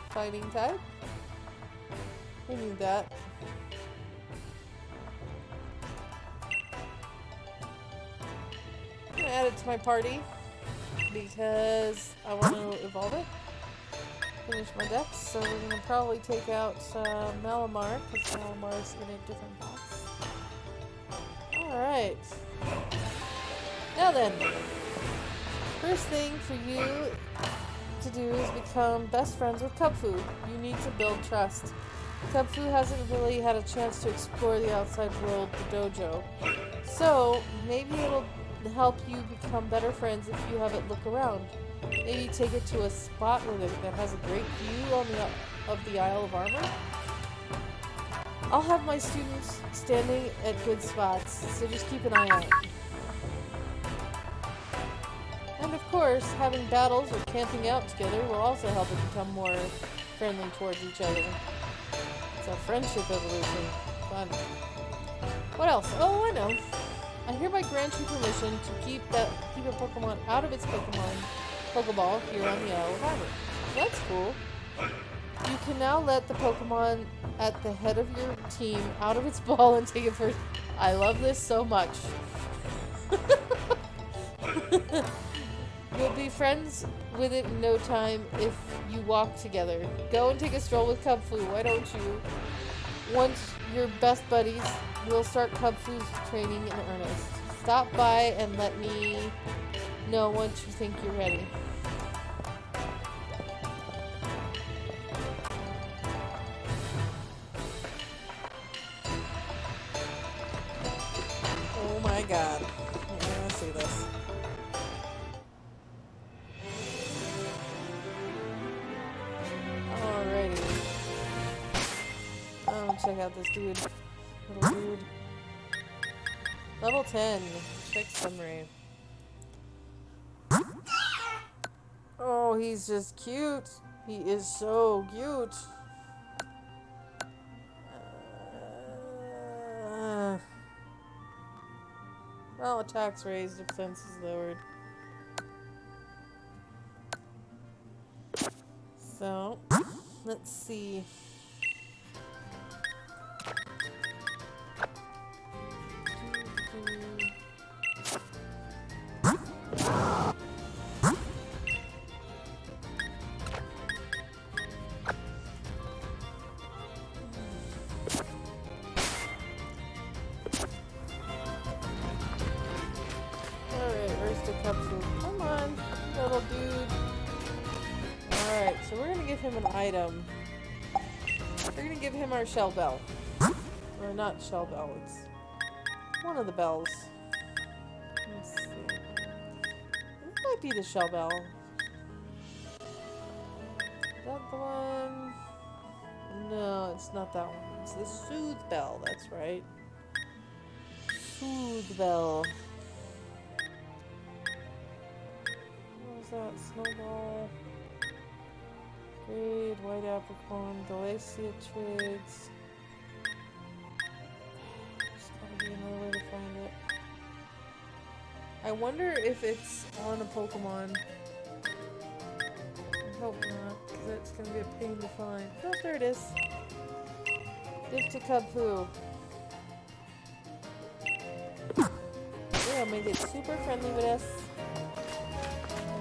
Speaker 2: Fighting type? We need that. I'm gonna add it to my party because I want to evolve it. Finish my decks, so we're gonna probably take out Malamar because Malamar's in a different box. Alright. Now then. First thing for you to do is become best friends with Kubfu. You need to build trust. Kubfu hasn't really had a chance to explore the outside world, the dojo. So, maybe it'll help you become better friends if you have it look around. Maybe take it to a spot that has a great view of the Isle of Armor. I'll have my students standing at good spots, so just keep an eye out. And of course, having battles or camping out together will also help it become more friendly towards each other. It's a friendship evolution. Fun. What else? Oh, I know. I hereby grant you permission to keep a Pokemon out of its Pokeball here on the Isle of Armor. That's cool. You can now let the Pokemon at the head of your team out of its ball and take it first. I love this so much. You'll be friends with it in no time if you walk together. Go and take a stroll with Kubfu, why don't you? Once you're best buddies, we'll start Kubfu's training in earnest. Stop by and let me know once you think you're ready. Oh my god. I want to see this. Alrighty. want to check out this dude. Little dude. Level 10. Check summary. Oh, he's just cute. He is so cute. Well, attack's raised, defense is lowered. So, let's see. Come on, little dude. Alright, so we're gonna give him an item. We're gonna give him our shell bell. Or not shell bell, it's one of the bells. Let's see. It might be the shell bell. Is that the one? No, it's not that one. It's the soothe bell, that's right. Soothe bell. That snowball, grade, white apricorn, Galacia twigs. There's gotta be another way to find it. I wonder if it's on a Pokemon. I hope not, because that's gonna be a pain to find. Oh, there it is. Give to Cubpoo. Yeah, make it super friendly with us.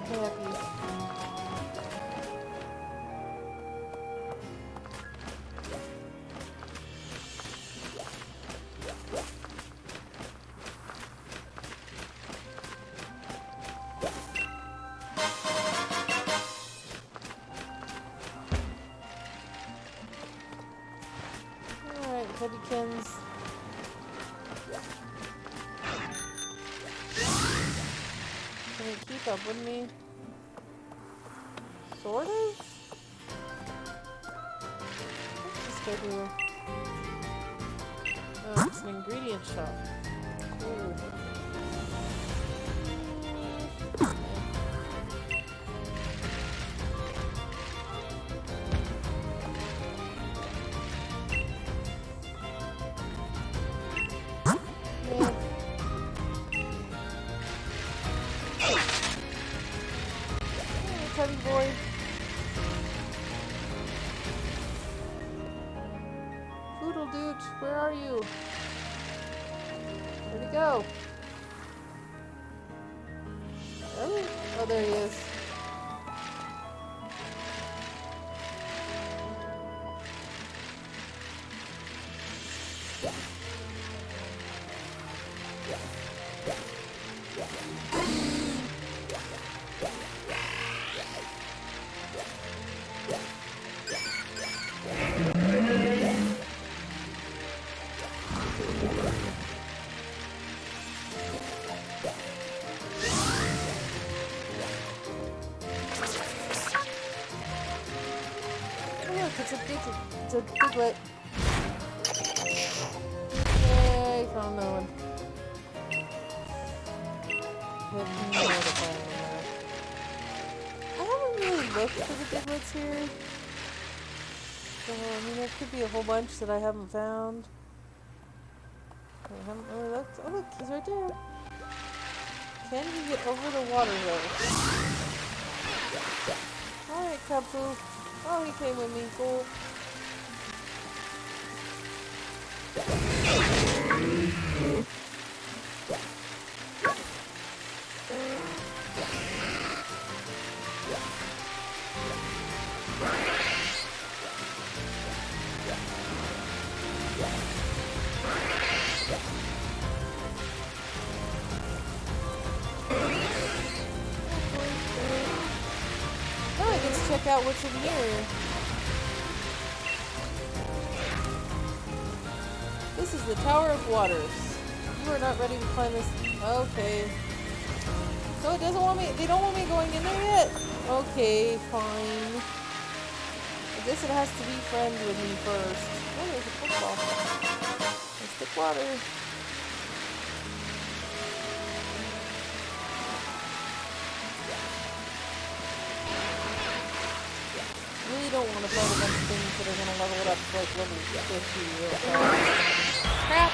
Speaker 2: Happy. Alright, Puppykins. Can we keep up with me? Sort of? What's this guy do? Oh, it's an ingredient shop. Cool. Tubby boy. Poodle dude, where are you? Where'd he go? Oh, there he is. It's a piglet. Yay, found that one. I haven't really looked for the piglets here. So, I mean, there could be a whole bunch that I haven't found. I haven't really looked. Oh, look, he's right there. Can he get over the water, though? Alright, Cubpoo. Oh, he came with me. Cool. Now I get to check out what's in here. This is the Tower of Waters. You are not ready to climb this. Okay. So it doesn't want me. They don't want me going in there yet. Okay, fine. I guess it has to be friends with me first. Oh, there's a football. water. Really don't want to fight a bunch of things that are going to level it up to like level 50 real fast. Crap!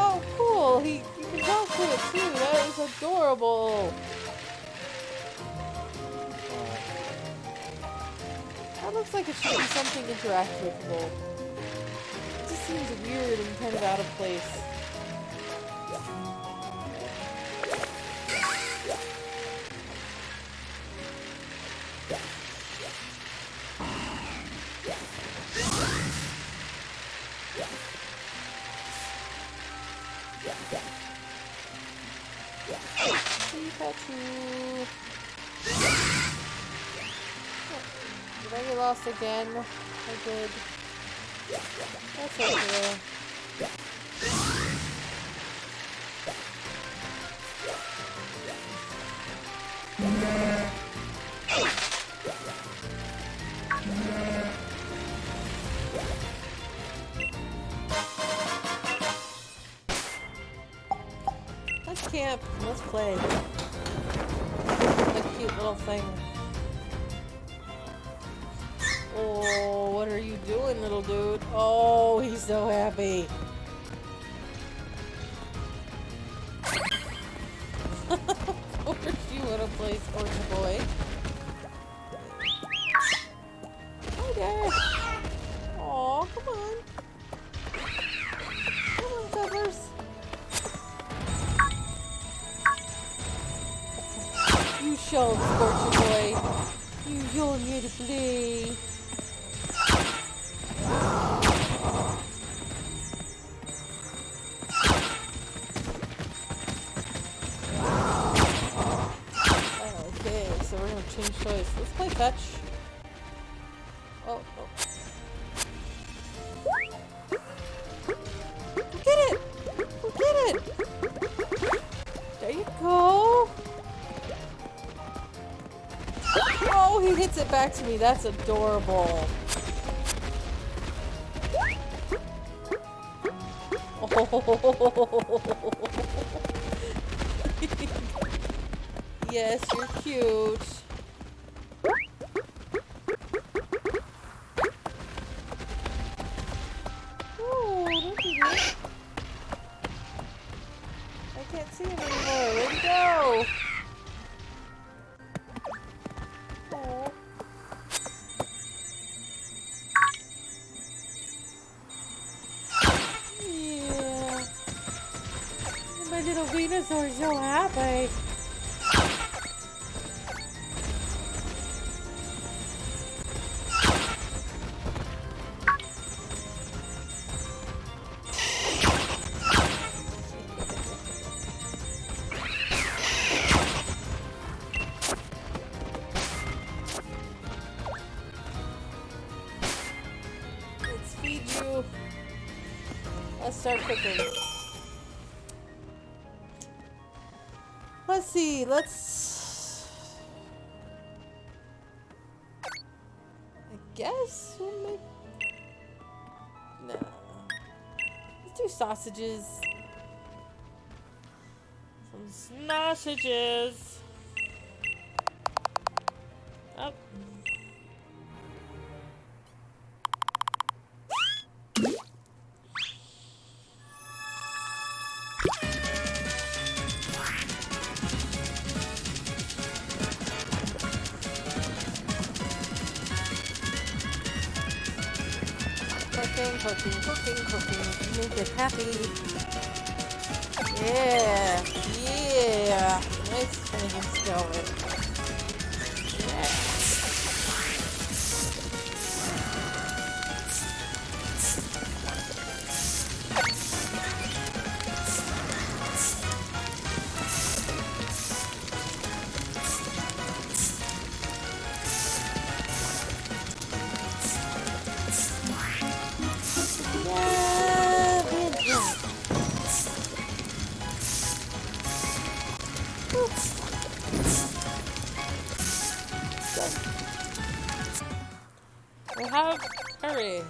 Speaker 2: Oh, cool! You can talk to it too. That is adorable. That looks like it should be something interactable. It just seems weird and kind of out of place. Pikachu. Did I get lost again? I did. That's okay. Let's camp. Let's play. A cute little thing. Oh, what are you doing, little dude? Oh, he's so happy. Of course you want to play Sports Boy. Hi there. Oh, come on. Come on, Peppers. You show him, Sports Boy. You're here to play. Okay, so we're gonna change choice. Let's play fetch. Oh, oh. Get it! Get it! There you go! Oh, he hits it back to me. That's adorable. Oh. Yes, you're cute. Oh, don't do that. I can't see him anymore. Where'd he go? Oh. Yeah. My little Venusaur is so happy. Let's feed you. Let's start cooking. Let's see, I guess we'll make... No. Let's do sausages. Some sausages. Oh. Cooking. Make it happy. Yeah. Nice things going. Yeah. We have curry.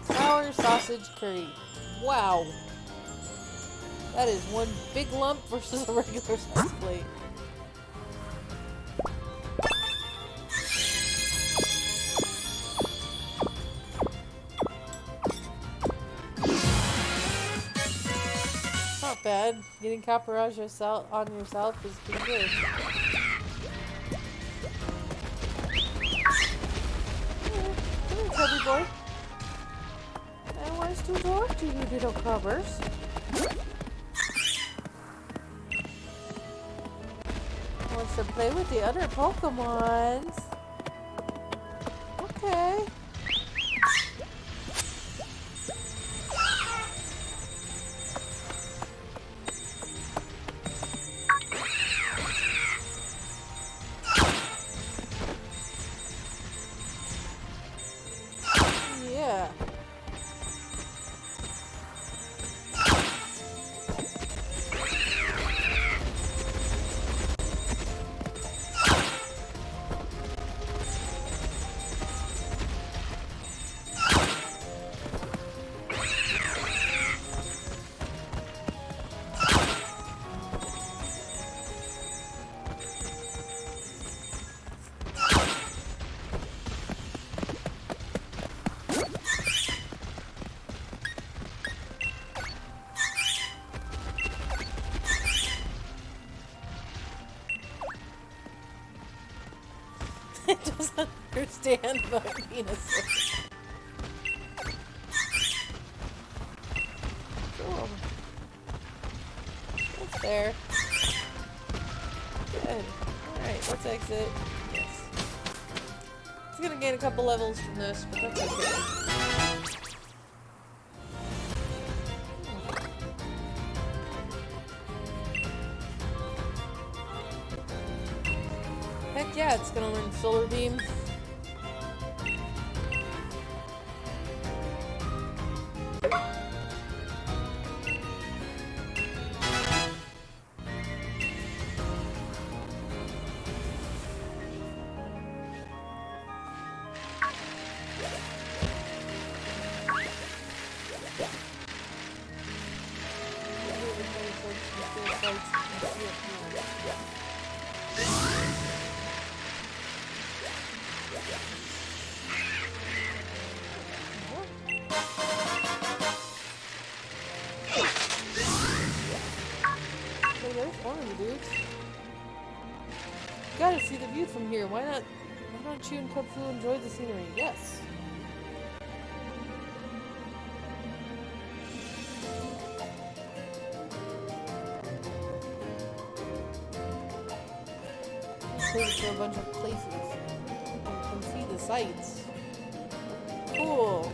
Speaker 2: Sour sausage curry. Wow. That is one big lump versus a regular size plate. Not bad. Getting caparage on yourself is pretty good. Come here, chubby boy. I want to talk to you, little covers. Wants to play with the other Pokemons. Okay. Yeah. It doesn't understand my penis. Cool. That's there. Good. Alright, let's exit. Yes. It's gonna gain a couple levels from this, but that's okay. Heck yeah, it's gonna learn Solar Beam. Hey, there's one of the dudes. Gotta see the view from here. Why not? Why don't you and Kung Fu enjoy the scenery? Yes. Take it to a bunch of places. You can see the sights. Cool.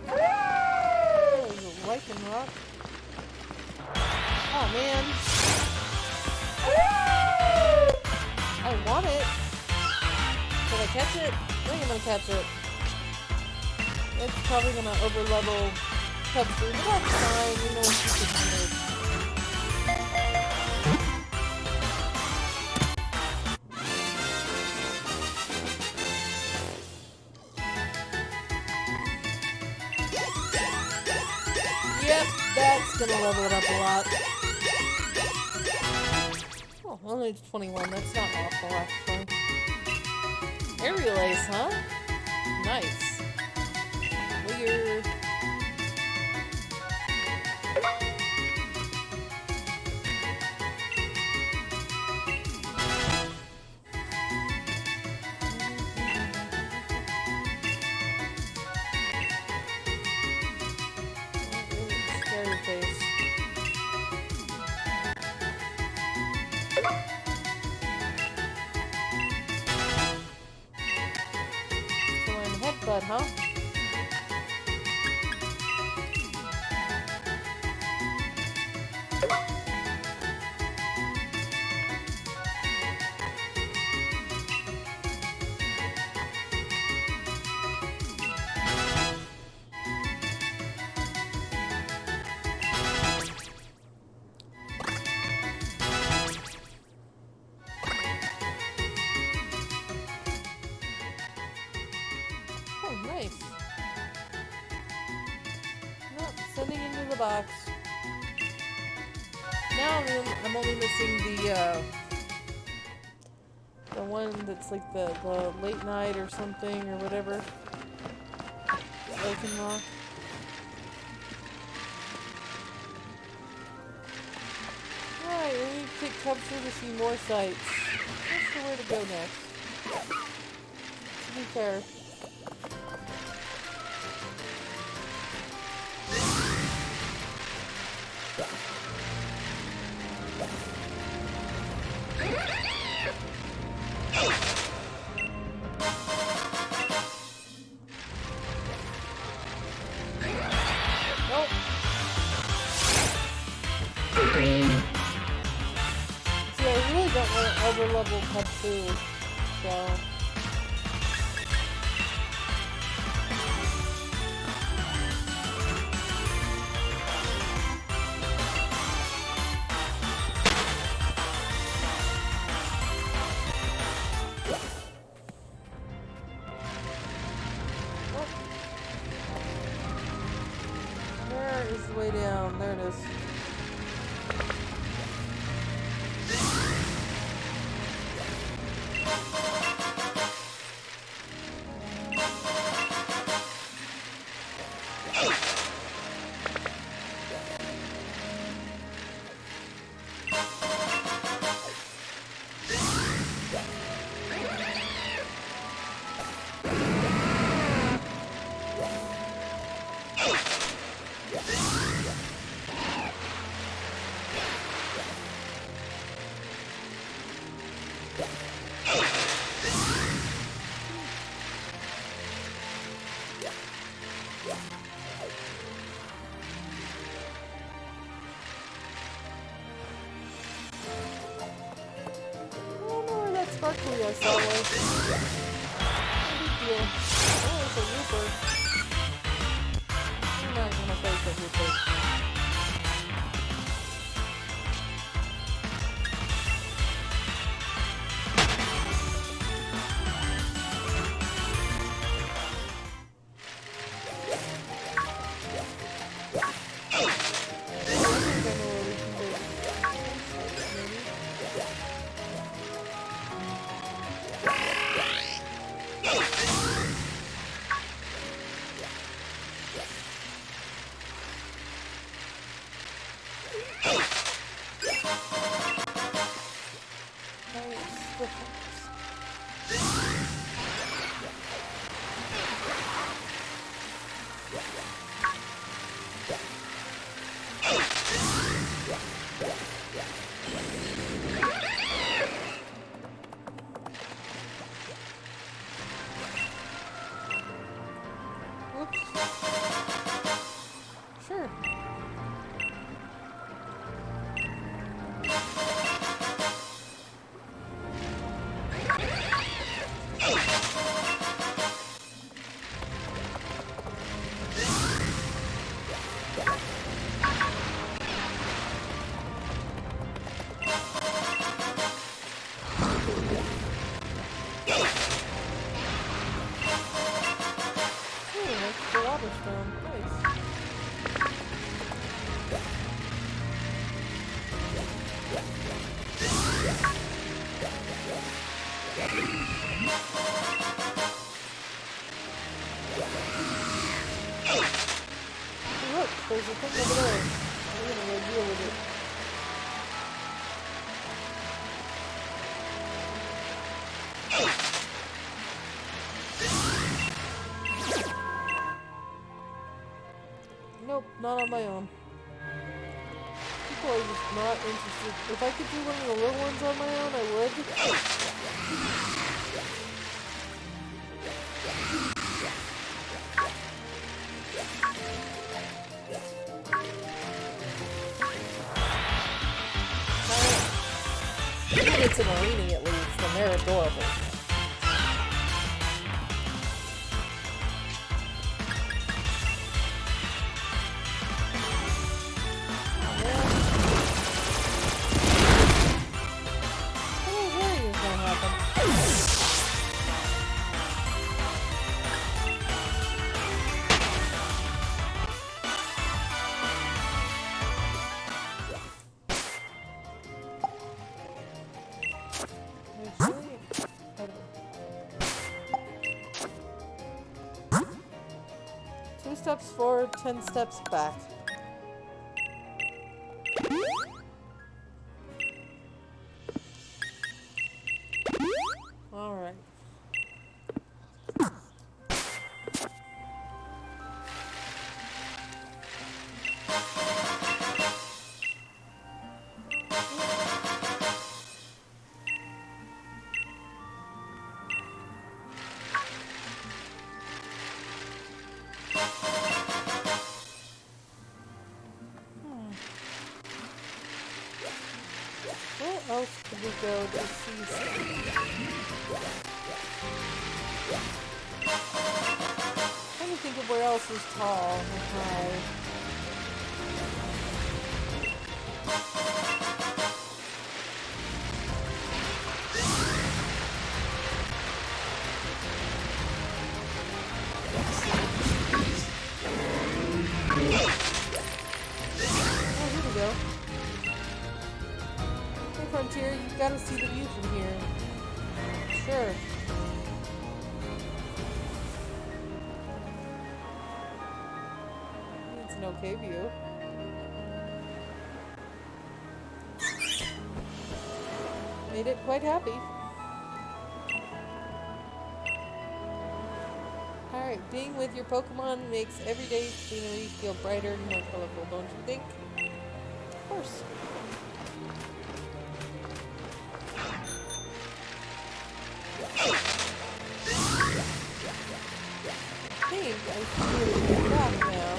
Speaker 2: There's a lichen rock. Oh man. I want it. Can I catch it? I think I'm gonna catch it. It's probably gonna overlevel Pepsi, but that's fine. You know what you can do. Yep, that's gonna level it up a lot. Oh, only 21. That's not awful, actually. Aerial Ace, huh? Nice. Weird. Scary face. So we're in headbutt, huh? sending into the box. Now I'm only missing the one that's like the late night or something or whatever. Open rock. Alright, we need to take Cubster to see more sights. What's the way to go next? To be fair. Nope. See, I really don't want to over-level Cubster, so... Where is the way down? There it is. Sparkly I saw was. No big deal. Oh, it's a Rooper. I'm not gonna face a Rooper. Sure. The water stone. Nice. Look, there's a thing over there. We're gonna go deal with it. Nope, not on my own. People are just not interested. If I could do one of the little ones on my own, I would. It's an arena at least, and they're adorable. steps forward, 10 steps back. Alright. Where else could we go to see something? Trying to think of where else is tall and high. Oh, here we go. Hey, Frontier, you gotta see the view from here. Sure. It's an okay view. Made it quite happy. Alright, being with your Pokemon makes everyday scenery feel brighter and more colorful, don't you think? Of course. I think I feel back now.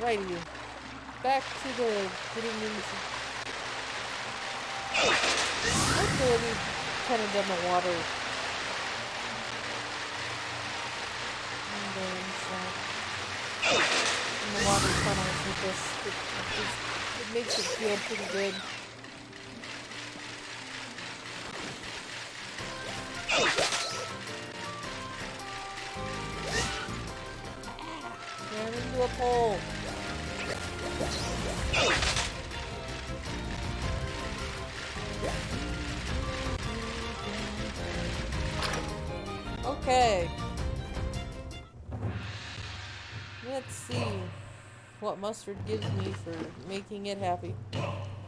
Speaker 2: Alrighty, back to the getting into. Okay, we've kind of done the water. And the water funnels with this. It makes it feel pretty good. Ran into a pole. Okay. Let's see what mustard gives me for making it happy.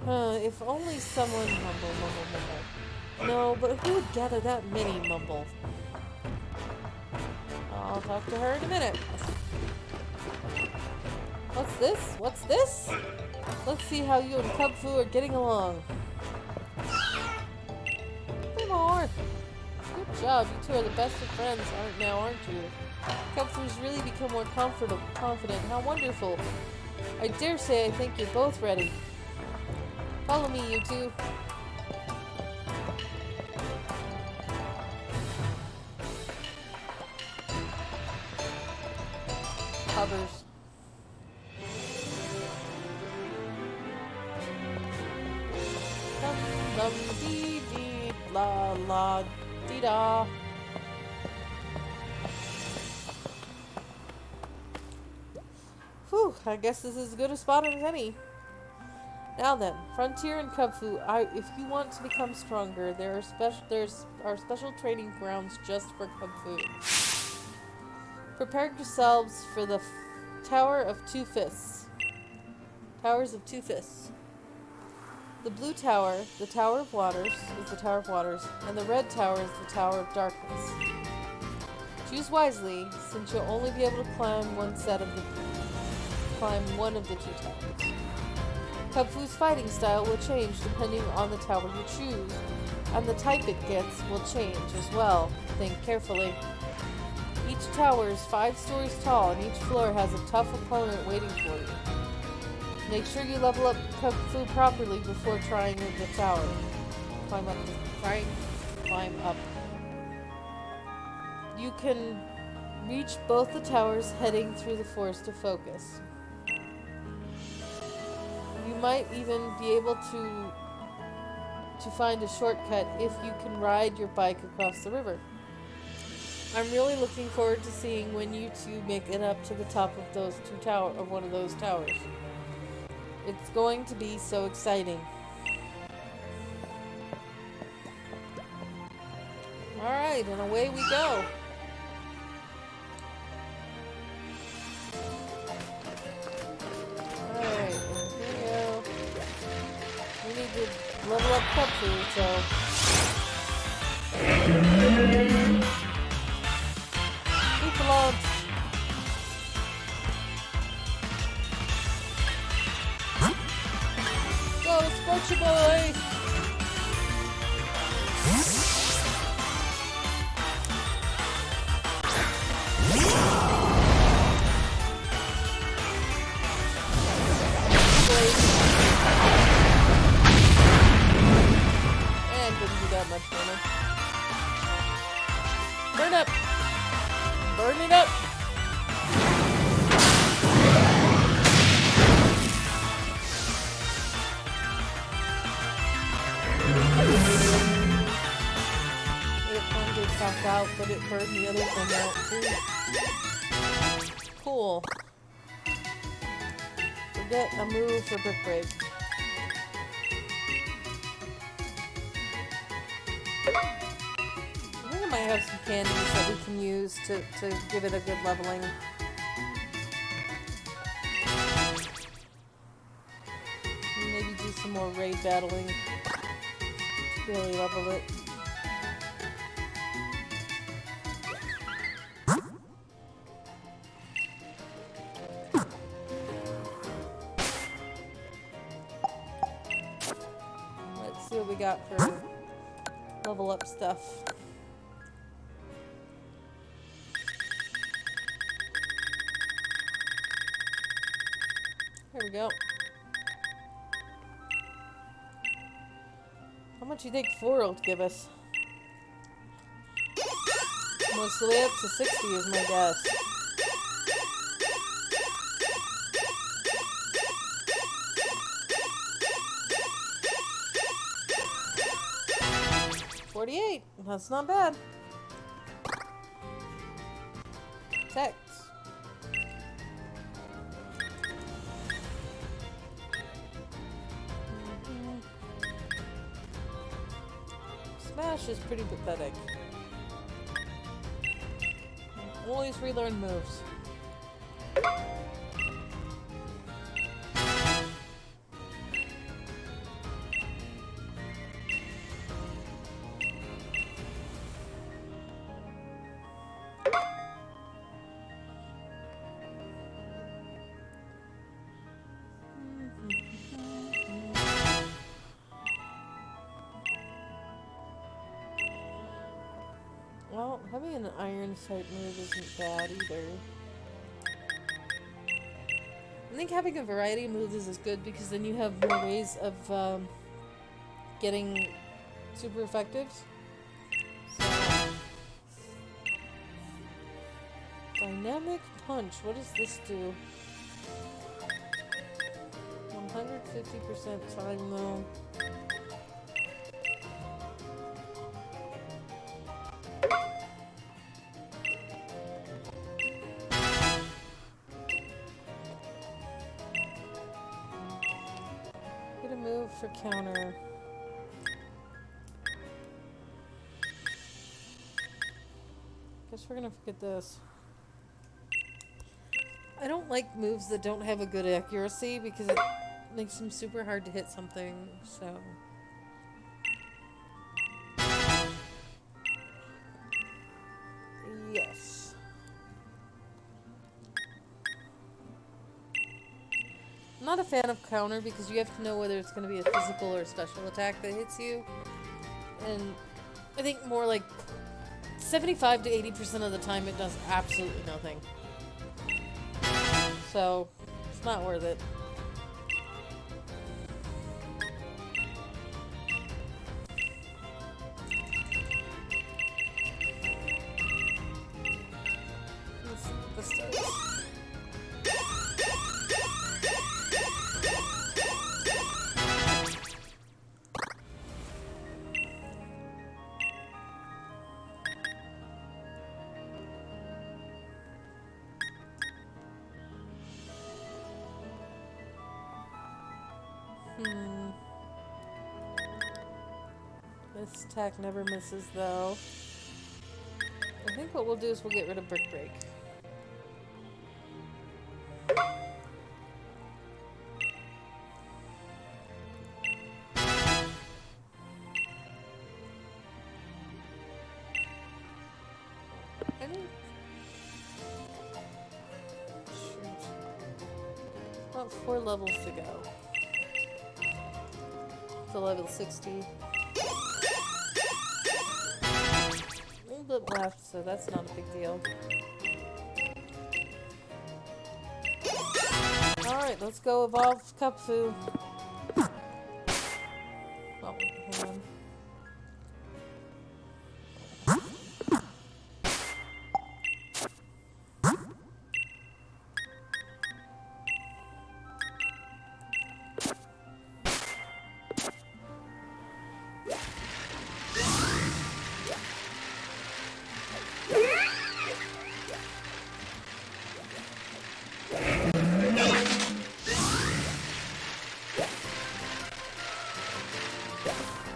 Speaker 2: If only someone mumble. No, but who would gather that many mumble? I'll talk to her in a minute. What's this? What's this? Let's see how you and Cubfu are getting along. More. Good job. You two are the best of friends, aren't you? Cubfu's really become more confident. How wonderful. I dare say I think you're both ready. Follow me, you two. Hovers. Dum dee dee la la dee da. Whew, I guess this is as good a spot as any. Now then, Frontier and Cubfu, if you want to become stronger, there's special training grounds just for Cubfu. Prepare yourselves for the Tower of Two Fists. Towers of Two Fists. The blue tower, the Tower of Waters, is the Tower of Waters, and the red tower is the Tower of Darkness. Choose wisely, since you'll only be able to climb one of the two towers. Cubfu's fighting style will change depending on the tower you choose. and the type it gets will change as well. Think carefully. Each tower is 5 stories tall, and each floor has a tough opponent waiting for you. Make sure you level up Kung Fu properly before trying the tower. Climb up. Climb up. You can reach both the towers heading through the forest to focus. You might even be able to find a shortcut if you can ride your bike across the river. I'm really looking forward to seeing when you two make it up to the top of one of those towers. It's going to be so exciting. Alright, and away we go. Alright, here we go. We need to level up Kung Fu, so... Leap along. Go, Scorchy Boy! And didn't do that much damage. Burn up! Burn it up! It burned itself out, but it burned the other thing out too. Cool. Forget a move for Brick Break. I think I might have some candies that we can use to give it a good leveling. Maybe do some more raid battling to really level it. Let's see what we got for level up stuff. Here we go. How much do you think 4 will give us? Most of the way up to 60 is my guess. $48. That's not bad. Text. Smash is pretty pathetic. Always relearn moves. Well, having an iron type move isn't bad either. I think having a variety of moves is good because then you have more ways of getting super effectives. So, dynamic punch. What does this do? 150% time though. Get a move for counter. Guess we're gonna forget this. I don't like moves that don't have a good accuracy because it makes them super hard to hit something, so... Yes. I'm not a fan of counter because you have to know whether it's going to be a physical or a special attack that hits you. And I think more like 75 to 80% of the time it does absolutely nothing. So, it's not worth it. Let's see what this does. This attack never misses, though. I think what we'll do is we'll get rid of Brick Break. I think... Shoot. About 4 levels to go. To level 60. A little bit left, so that's not a big deal. Alright, let's go evolve Cupfu. Oh, hold on.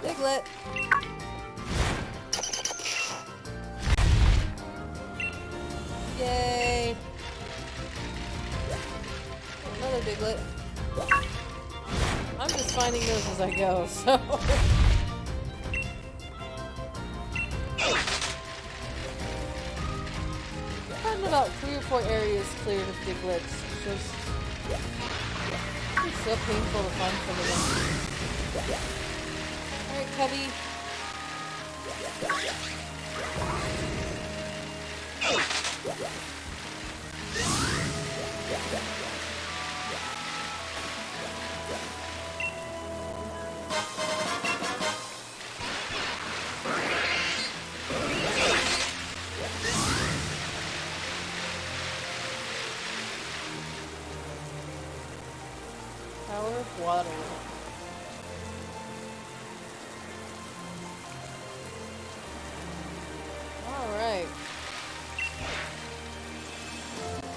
Speaker 2: Piglet. Yay. Another Piglet. I'm just finding those as I go, so... I'm about 3 or 4 areas cleared of Piglets. It's so painful to find some of them. Alright, Cubby. Power of water. Alright.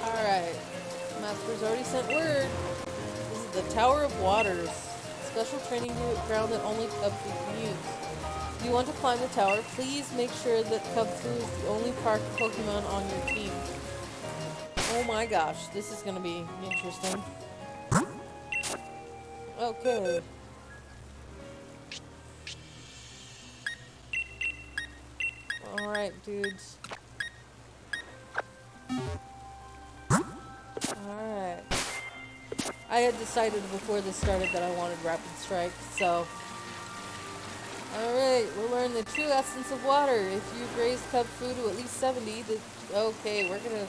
Speaker 2: Alright. Master's already sent word. This is the Tower of Waters. Special training ground that only Cubfu can use. If you want to climb the tower, please make sure that Cubfu is the only park Pokemon on your team. Oh my gosh, this is gonna be interesting. Okay. Alright, dudes. Alright. I had decided before this started that I wanted Rapid Strike, so... Alright, we'll learn the true essence of water. If you've raised Cubfu to at least 70, okay, we're gonna...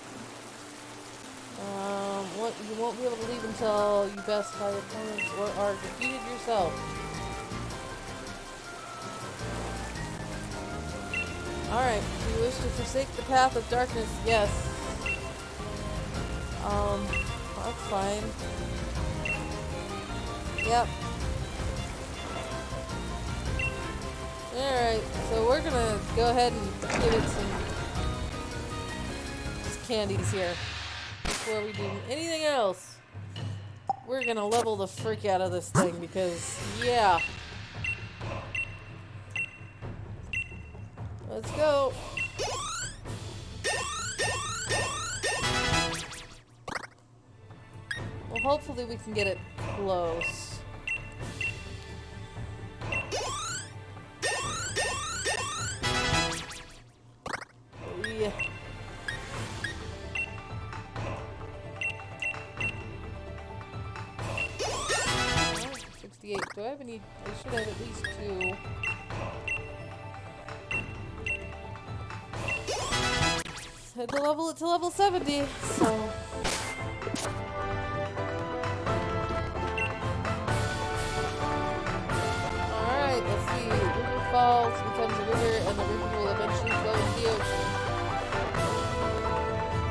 Speaker 2: you won't be able to leave until you best by opponents or are defeated yourself. Alright, do you wish to forsake the path of darkness? Yes. That's fine. Yep. Alright, so we're gonna go ahead and give it some candies here. Before we do anything else, we're gonna level the frick out of this thing because, yeah. Let's go. Well, hopefully we can get it close. Yeah. 68. Do I have any? I should have at least 2. had to level it to level 70, so... Alright, let's see. River falls, becomes a river, and the river will eventually flow into the ocean.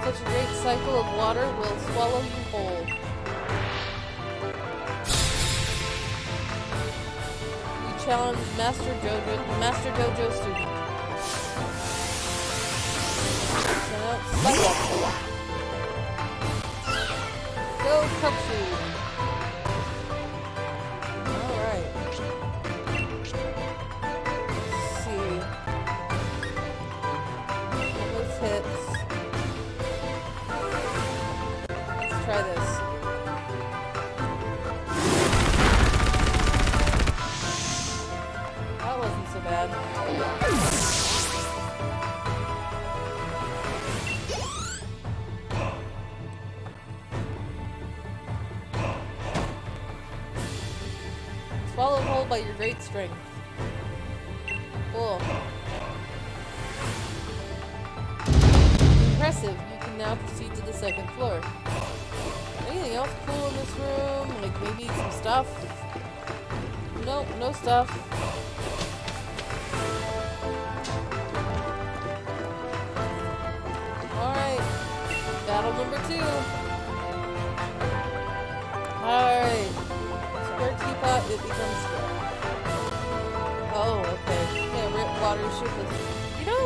Speaker 2: Such a great cycle of water will swallow you whole. You challenge Master Dojo student. Go Kupfu! Alright. Let's see. All those hits. Let's try this. That wasn't so bad. Swallowed whole by your great strength. Cool. Impressive. You can now proceed to the second floor. Anything else cool in this room? Like maybe some stuff? Nope, no stuff. Alright. Battle number 2. Alright. Square teapot, it becomes square. Oh, okay. Yeah, water ship was... You know,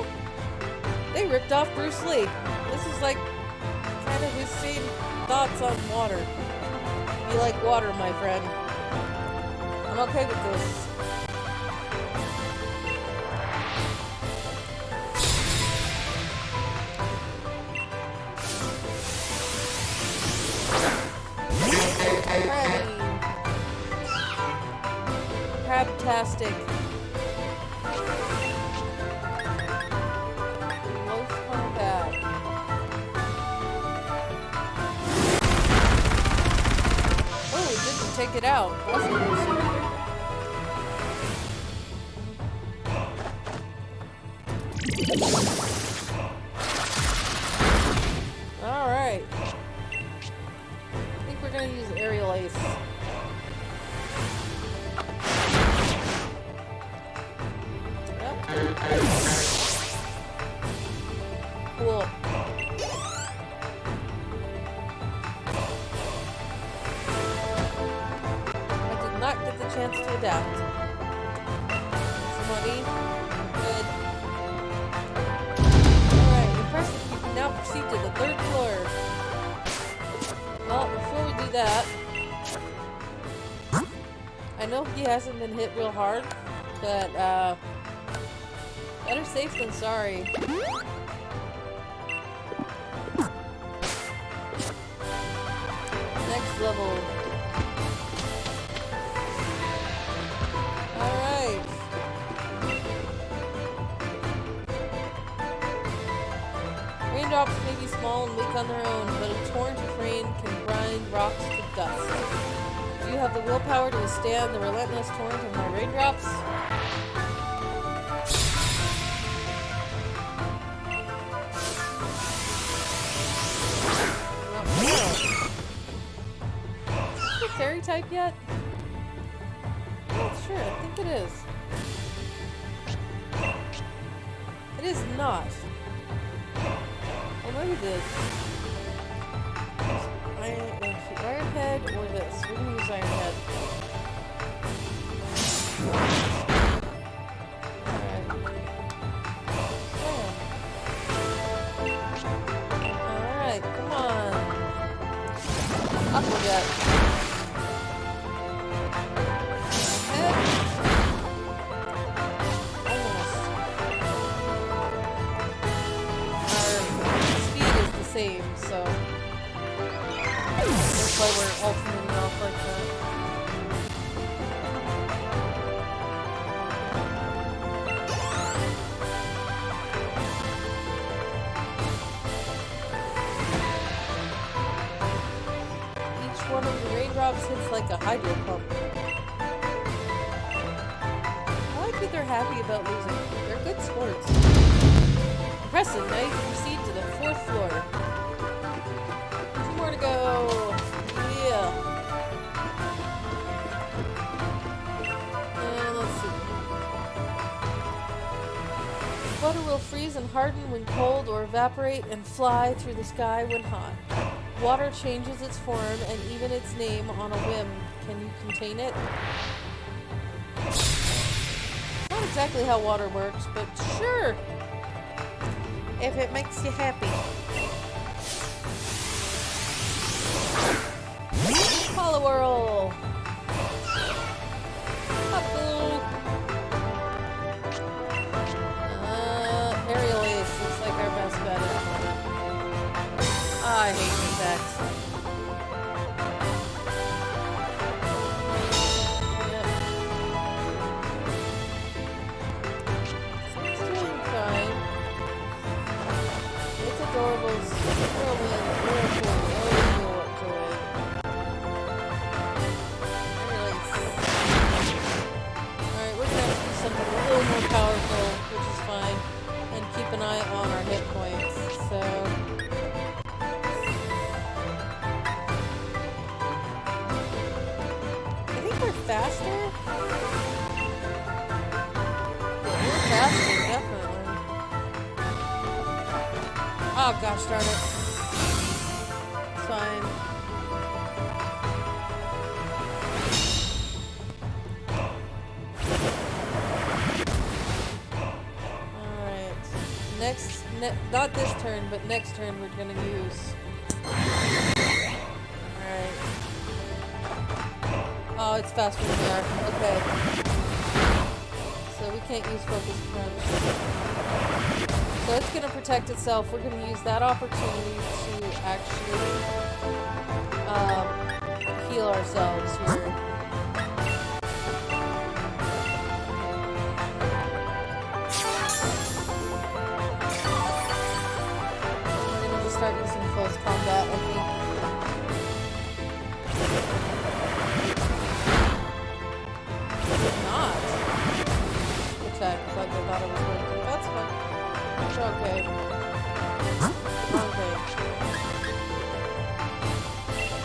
Speaker 2: they ripped off Bruce Lee. This is like kind of his same thoughts on water. You like water, my friend. I'm okay with this. Crabtastic. Most combat. Oh, it didn't take it out. That's interesting. Alright. I think we're gonna use Aerial Ace. Cool. I did not get the chance to adapt. Somebody. Good. Alright, impressive. You can now proceed to the 3rd floor. Well, before we do that, I know he hasn't been hit real hard, but, better safe than sorry. Next level. Alright. Raindrops may be small and weak on their own, but a torrent of rain can grind rocks to dust. Do you have the willpower to withstand the relentless torrent of my raindrops? Fairy type yet? I'm not sure. I think it is. It is not. Well, maybe it is. Iron Head or this? We're gonna use Iron Head. Alright, come on. Aquajet. Same, so that's why we're alternating off like that. Each one of the raindrops hits like a hydro pump. I like that they're happy about losing. They're good sports. Impressive, now you can proceed to the 4th freeze and harden when cold or evaporate and fly through the sky when hot. Water changes its form and even its name on a whim. Can you contain it? Not exactly how water works, but sure. If it makes you happy. Poliwhirl. Aerial Ace looks like our best bet at the moment. I hate insects. Yep. It's doing fine. It's adorable. Whirlwind, whirlpool. Oh, what joy. Aerial Ace. Alright, we're gonna have to do something a little more powerful, which is fine. And keep an eye on our hit points. So I think we're faster. We're faster, definitely. Oh gosh darn it. It's fine. Not this turn, but next turn we're gonna use. Alright. Oh, it's faster than we are. Okay. So we can't use Focus Punch. So it's gonna protect itself. We're gonna use that opportunity to actually heal ourselves here. Start using close combat, I think. Did not attack like I thought it was going to. That's fine. It's okay. Okay.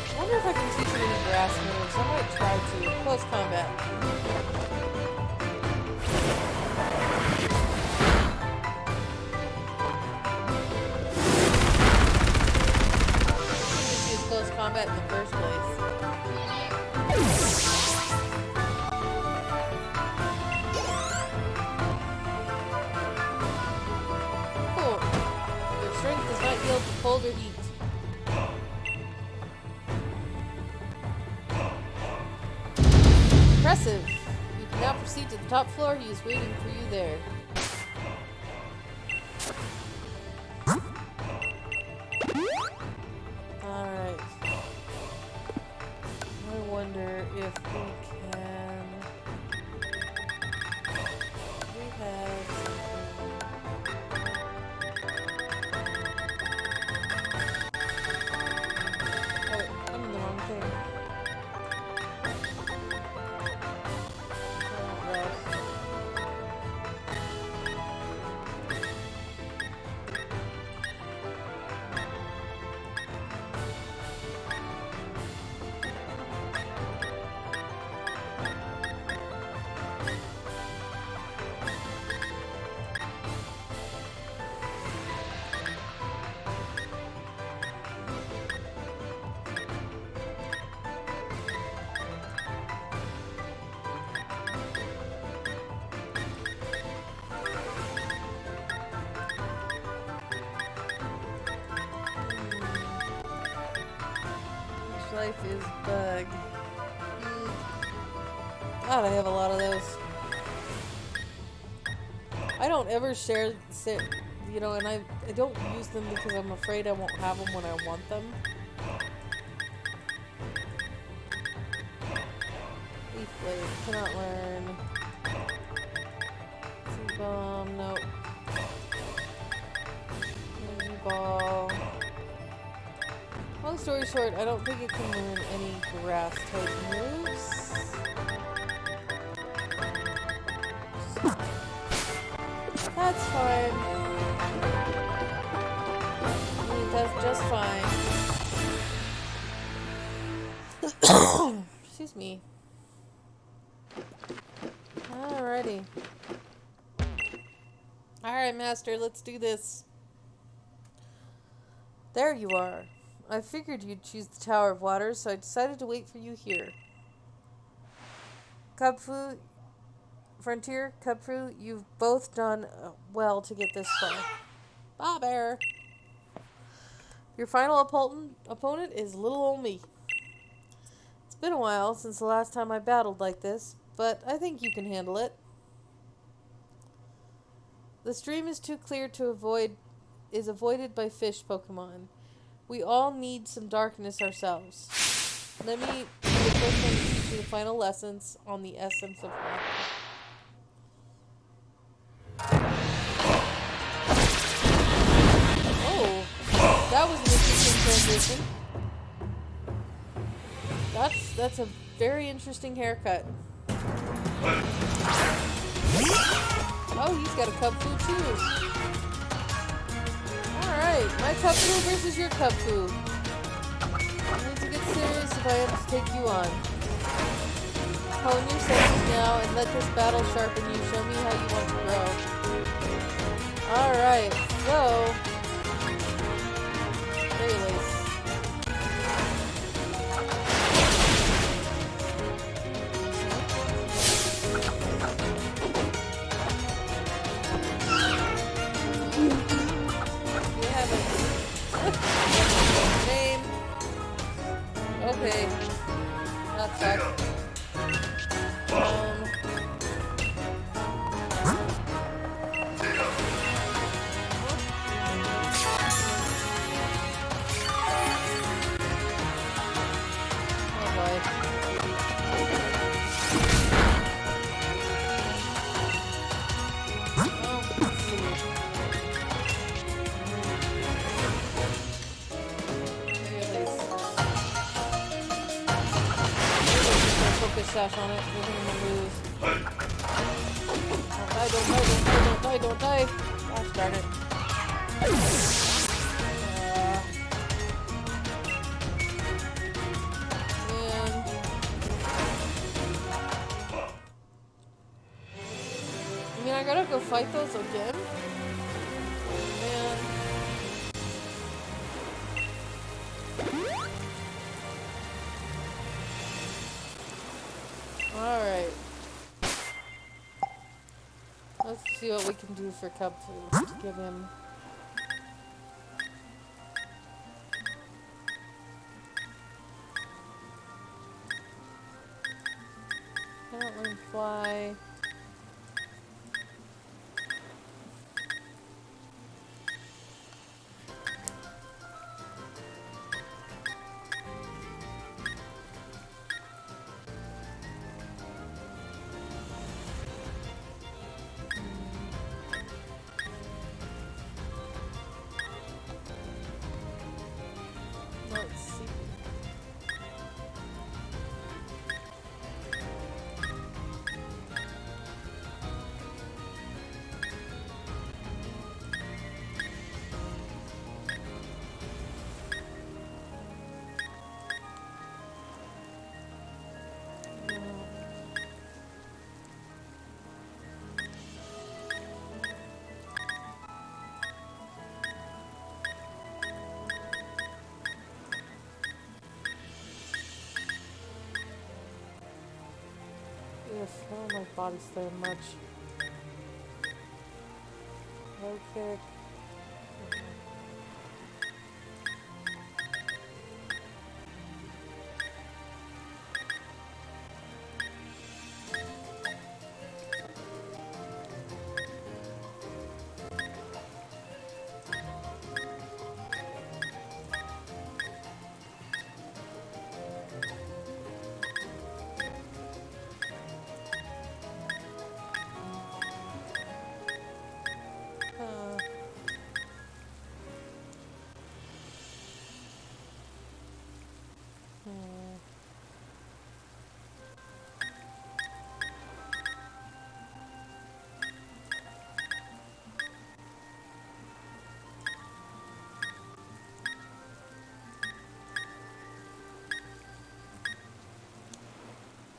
Speaker 2: I wonder if I can teach it any grass moves. I might try to. Close combat. Combat in the first place. Cool. Your strength does not yield to cold or heat. Impressive. You can now proceed to the top floor. He is waiting for you there. Life is bug. God, I have a lot of those. I don't ever share, you know, and I don't use them because I'm afraid I won't have them when I want them. Leaf Blade, cannot learn. Sea Bomb, nope. Energy Ball. Long story short, I don't think it can learn any grass type moves. That's fine. It does just fine. Excuse me. Alrighty. Alright. Alright, Master, let's do this. There you are. I figured you'd choose the Tower of Water, so I decided to wait for you here. Cubfu, Frontier, Cubfu, you've both done well to get this far. Bye, Bear. Your final opponent is little old me. It's been a while since the last time I battled like this, but I think you can handle it. The stream is too clear to is avoided by fish Pokemon. We all need some darkness ourselves. Let me be the first one to teach you the final lessons on the essence of water. Oh, that was an interesting transition. That's a very interesting haircut. Oh, he's got a Cubfu too. Alright, my Cubfu versus your Cubfu. I need to get serious if I have to take you on. Hone your senses now and let this battle sharpen you. Show me how you want to grow. Alright, so... Really. Name. Okay. That sucks. Oh boy. Focus sash on it. We're gonna lose. Don't die. Gosh darn it. And I mean, I gotta go fight those again. Man. Alright. Let's see what we can do for Cubfu to give him. Cannot learn fly. Let's see. Yes, I don't like body slam much. Low kick.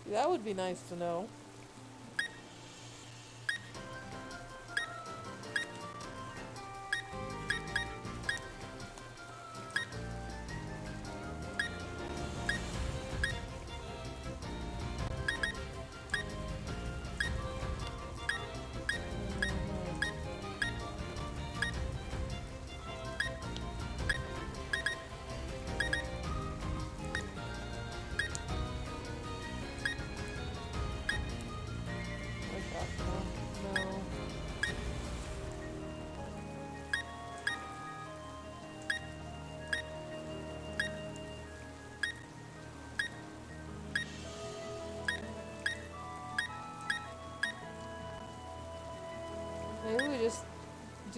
Speaker 2: That would be nice to know.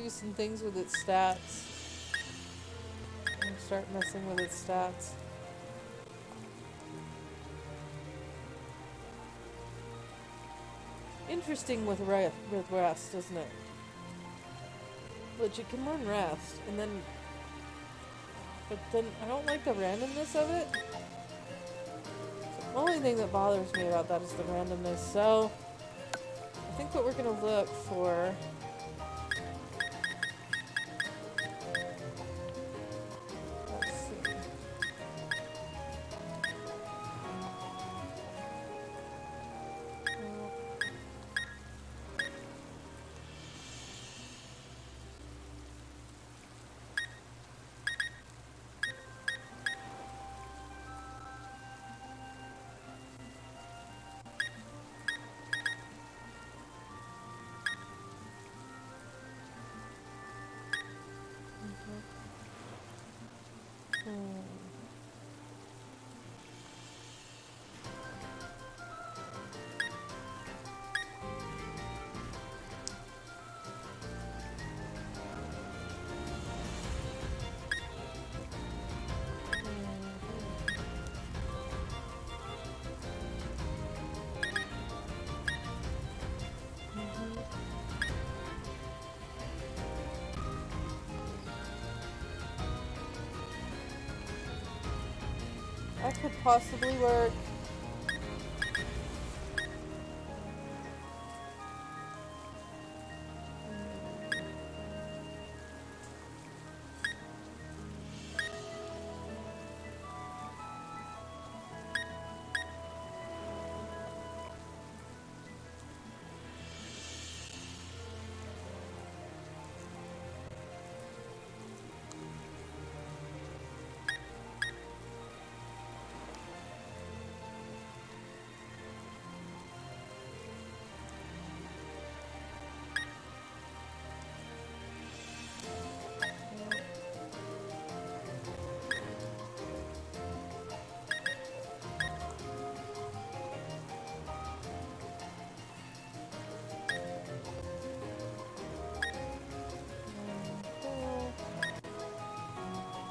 Speaker 2: do some things with its stats. And start messing with its stats. Interesting with rest, isn't it? But you can learn rest, and then... But then, I don't like the randomness of it. The only thing that bothers me about that is the randomness, so... I think what we're gonna look for... Let's see. That could possibly work.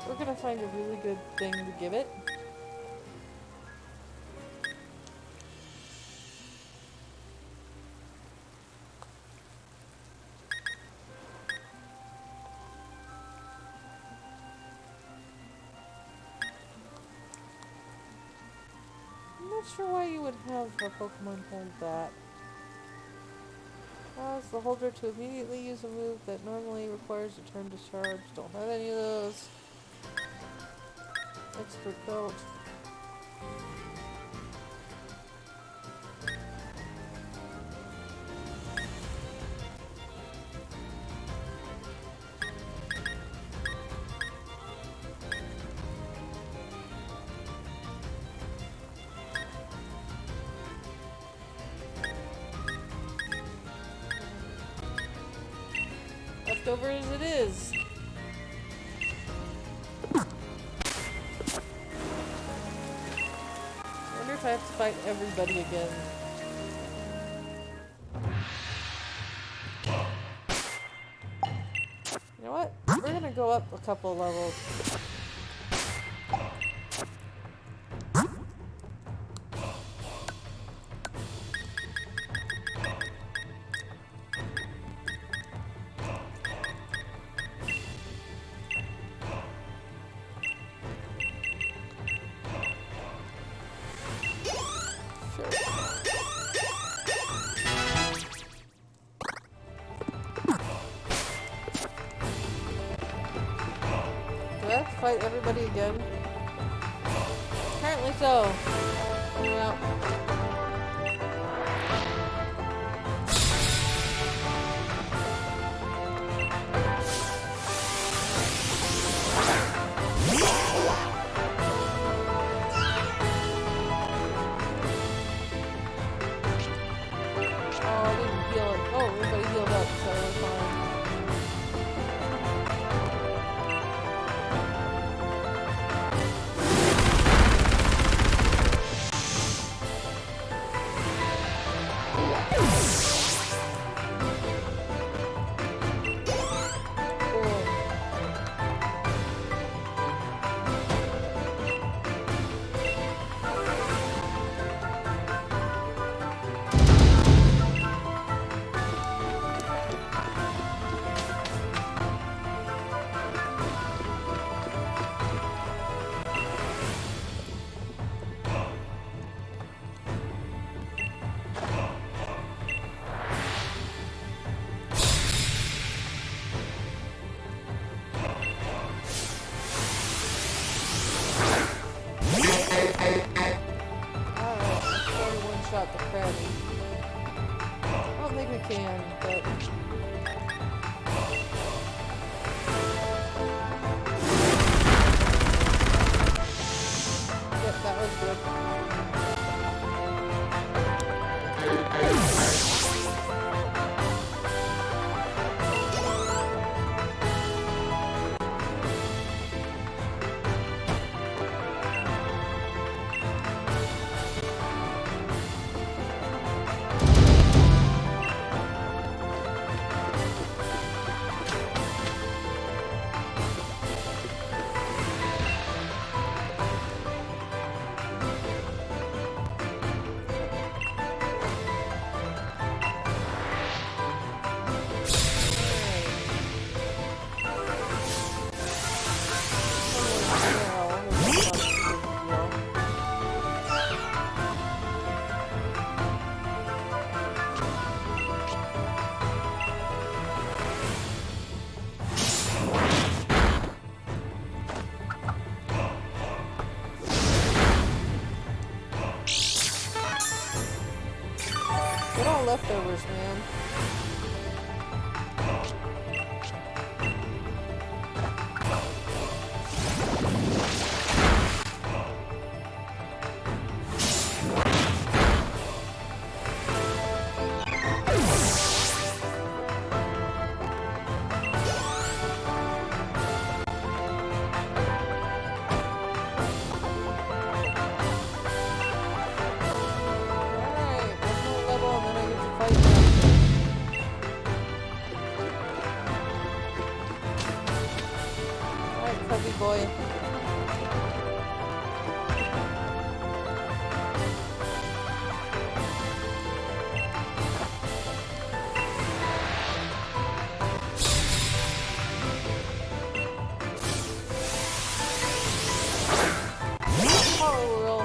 Speaker 2: We're gonna find a really good thing to give it. I'm not sure why you would have a Pokemon hold that. Allows the holder to immediately use a move that normally requires a turn to charge. Don't have any of those. Expert belt. Left over as it is. I have to fight everybody again. You know what? We're gonna go up a couple levels. Do I have to fight everybody again? Apparently so. Well. Oh, I didn't heal it. Oh, everybody healed up, so we're fine. can, but... Yep, that was good. What all leftovers, man? Boy. Oh, roll.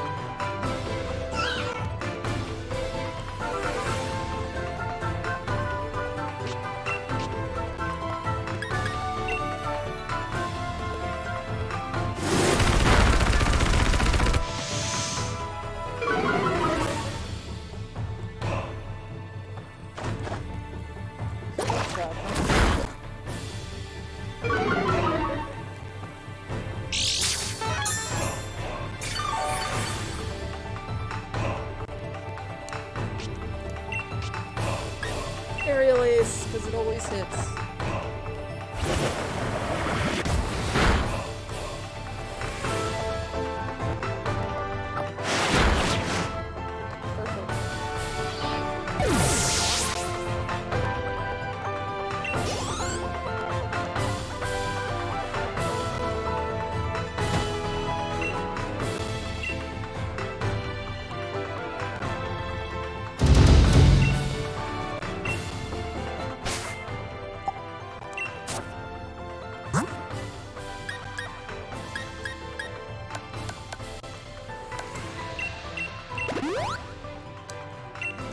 Speaker 2: Aerial ace, because it always hits.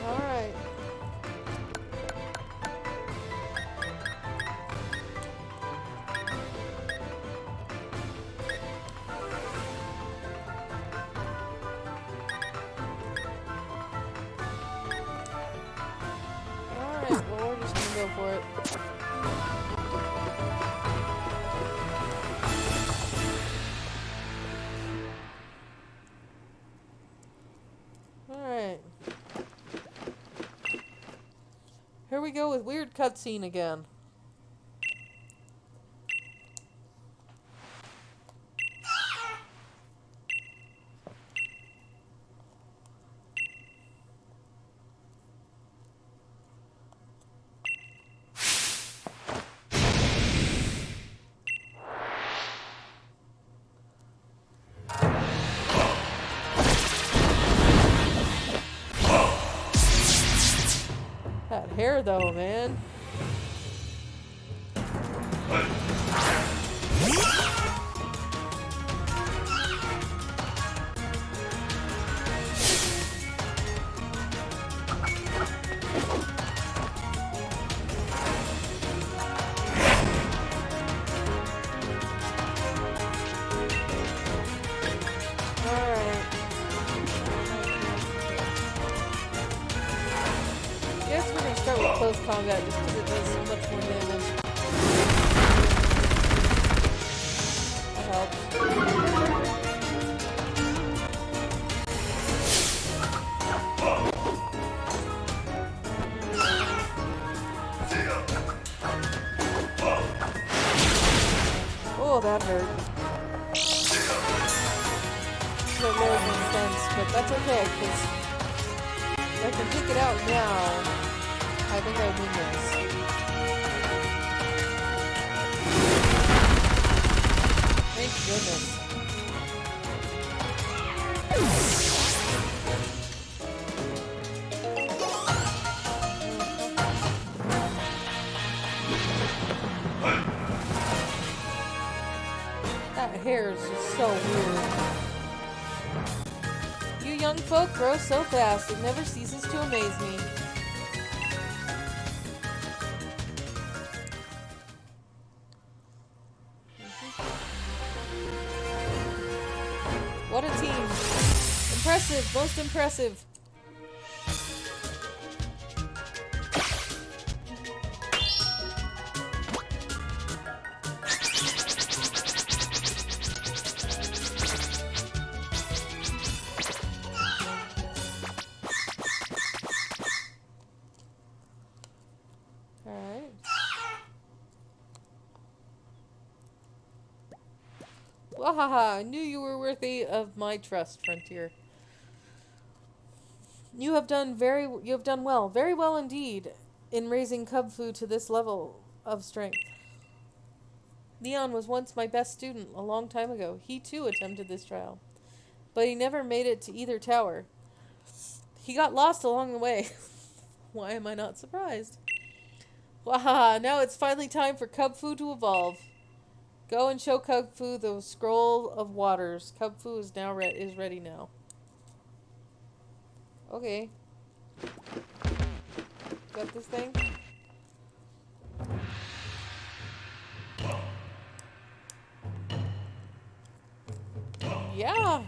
Speaker 2: Alright. Alright, well, we're just gonna go for it. Alright. Here we go with weird cutscene again. That hair though, man. close combat just because it does so much more damage. That helps. Oh, that hurt. That was intense, but that's okay, because if I can pick it out now, I think I win this. Thank goodness. That hair is just so weird. You young folk grow so fast, it never ceases to amaze me. What a team. Impressive, most impressive. Wahaha, I knew you were worthy of my trust, Frontier. You have done well, very well indeed, in raising Cubfu to this level of strength. Leon was once my best student a long time ago. He too attempted this trial, but he never made it to either tower. He got lost along the way. Why am I not surprised? Wahaha, now it's finally time for Cubfu to evolve. Go and show Cubfu the scroll of waters. Cubfu is now ready now. Okay. Got this thing? Yeah.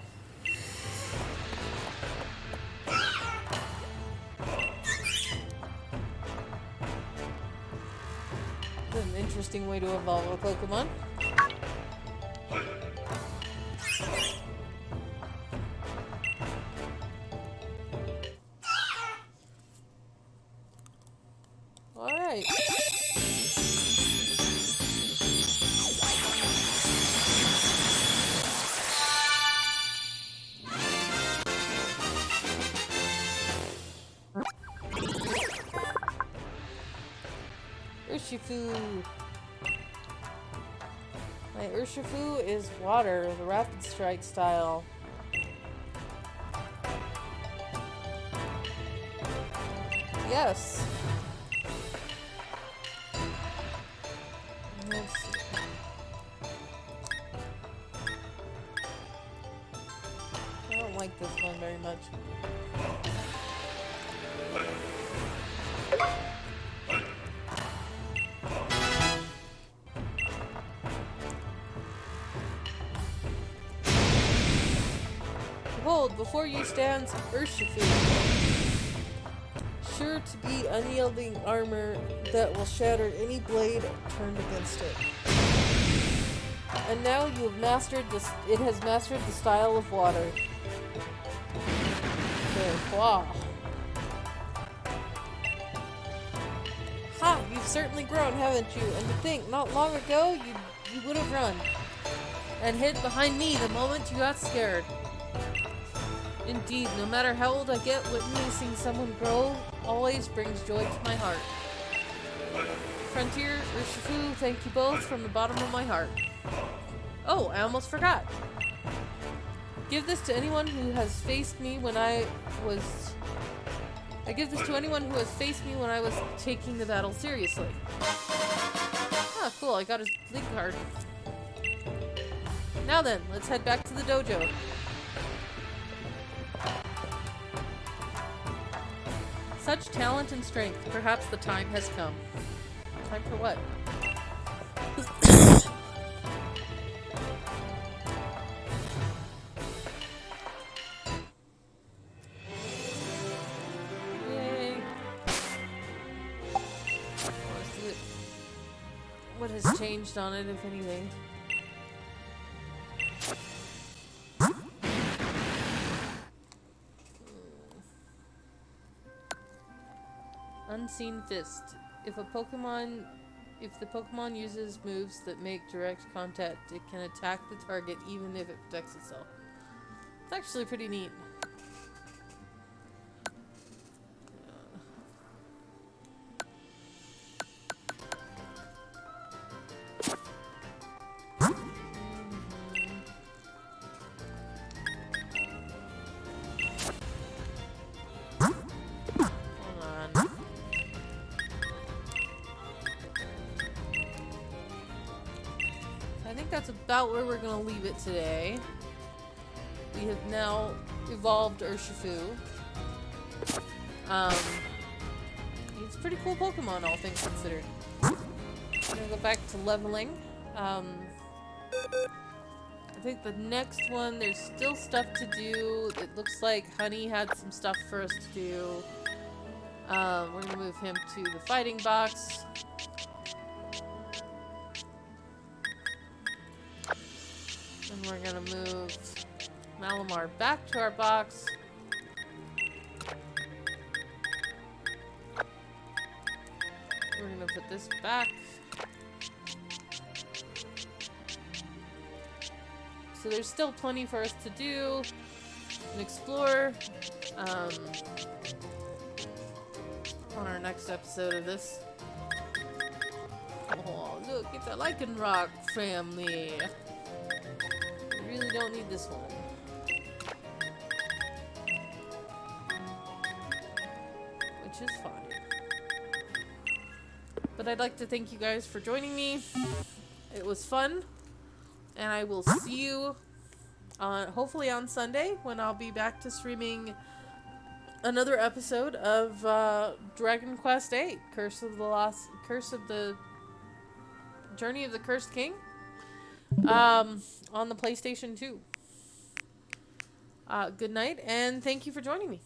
Speaker 2: This is an interesting way to evolve a Pokemon. Alright. Urshifu. My Urshifu is water, the rapid strike style. Yes. Let's see. I don't like this one very much. Behold, before you stands Urshifu, sure to be unyielding armor that will shatter any blade turned against it. And now you have mastered this. It has mastered the style of water. Okay, wow. Ha! You've certainly grown, haven't you? And to think, not long ago, you would have run and hid behind me the moment you got scared. Indeed, no matter how old I get, witnessing someone grow always brings joy to my heart. Frontier, Urshifu, thank you both from the bottom of my heart. Oh, I almost forgot. Give this to anyone who has faced me when I give this to anyone who has faced me when I was taking the battle seriously. Ah, cool, I got his league card. Now then, let's head back to the dojo. Such talent and strength, perhaps the time has come. Time for what? Yay. has changed on it, if anything. Unseen Fist. If the Pokemon uses moves that make direct contact, it can attack the target even if it protects itself. It's actually pretty neat. I think that's about where we're going to leave it today. We have now evolved Urshifu. He's a pretty cool Pokemon, all things considered. I'm going to go back to leveling. I think the next one, there's still stuff to do. It looks like Honey had some stuff for us to do. We're going to move him to the fighting box. And we're going to move Malamar back to our box. We're going to put this back. So there's still plenty for us to do and explore on our next episode of this. Oh, look, it's a Lycanroc family. We really don't need this one. Which is fine. But I'd like to thank you guys for joining me. It was fun. And I will see you hopefully on Sunday when I'll be back to streaming another episode of Dragon Quest VIII, Curse of the Journey of the Cursed King, on the PlayStation 2. Good night, and thank you for joining me.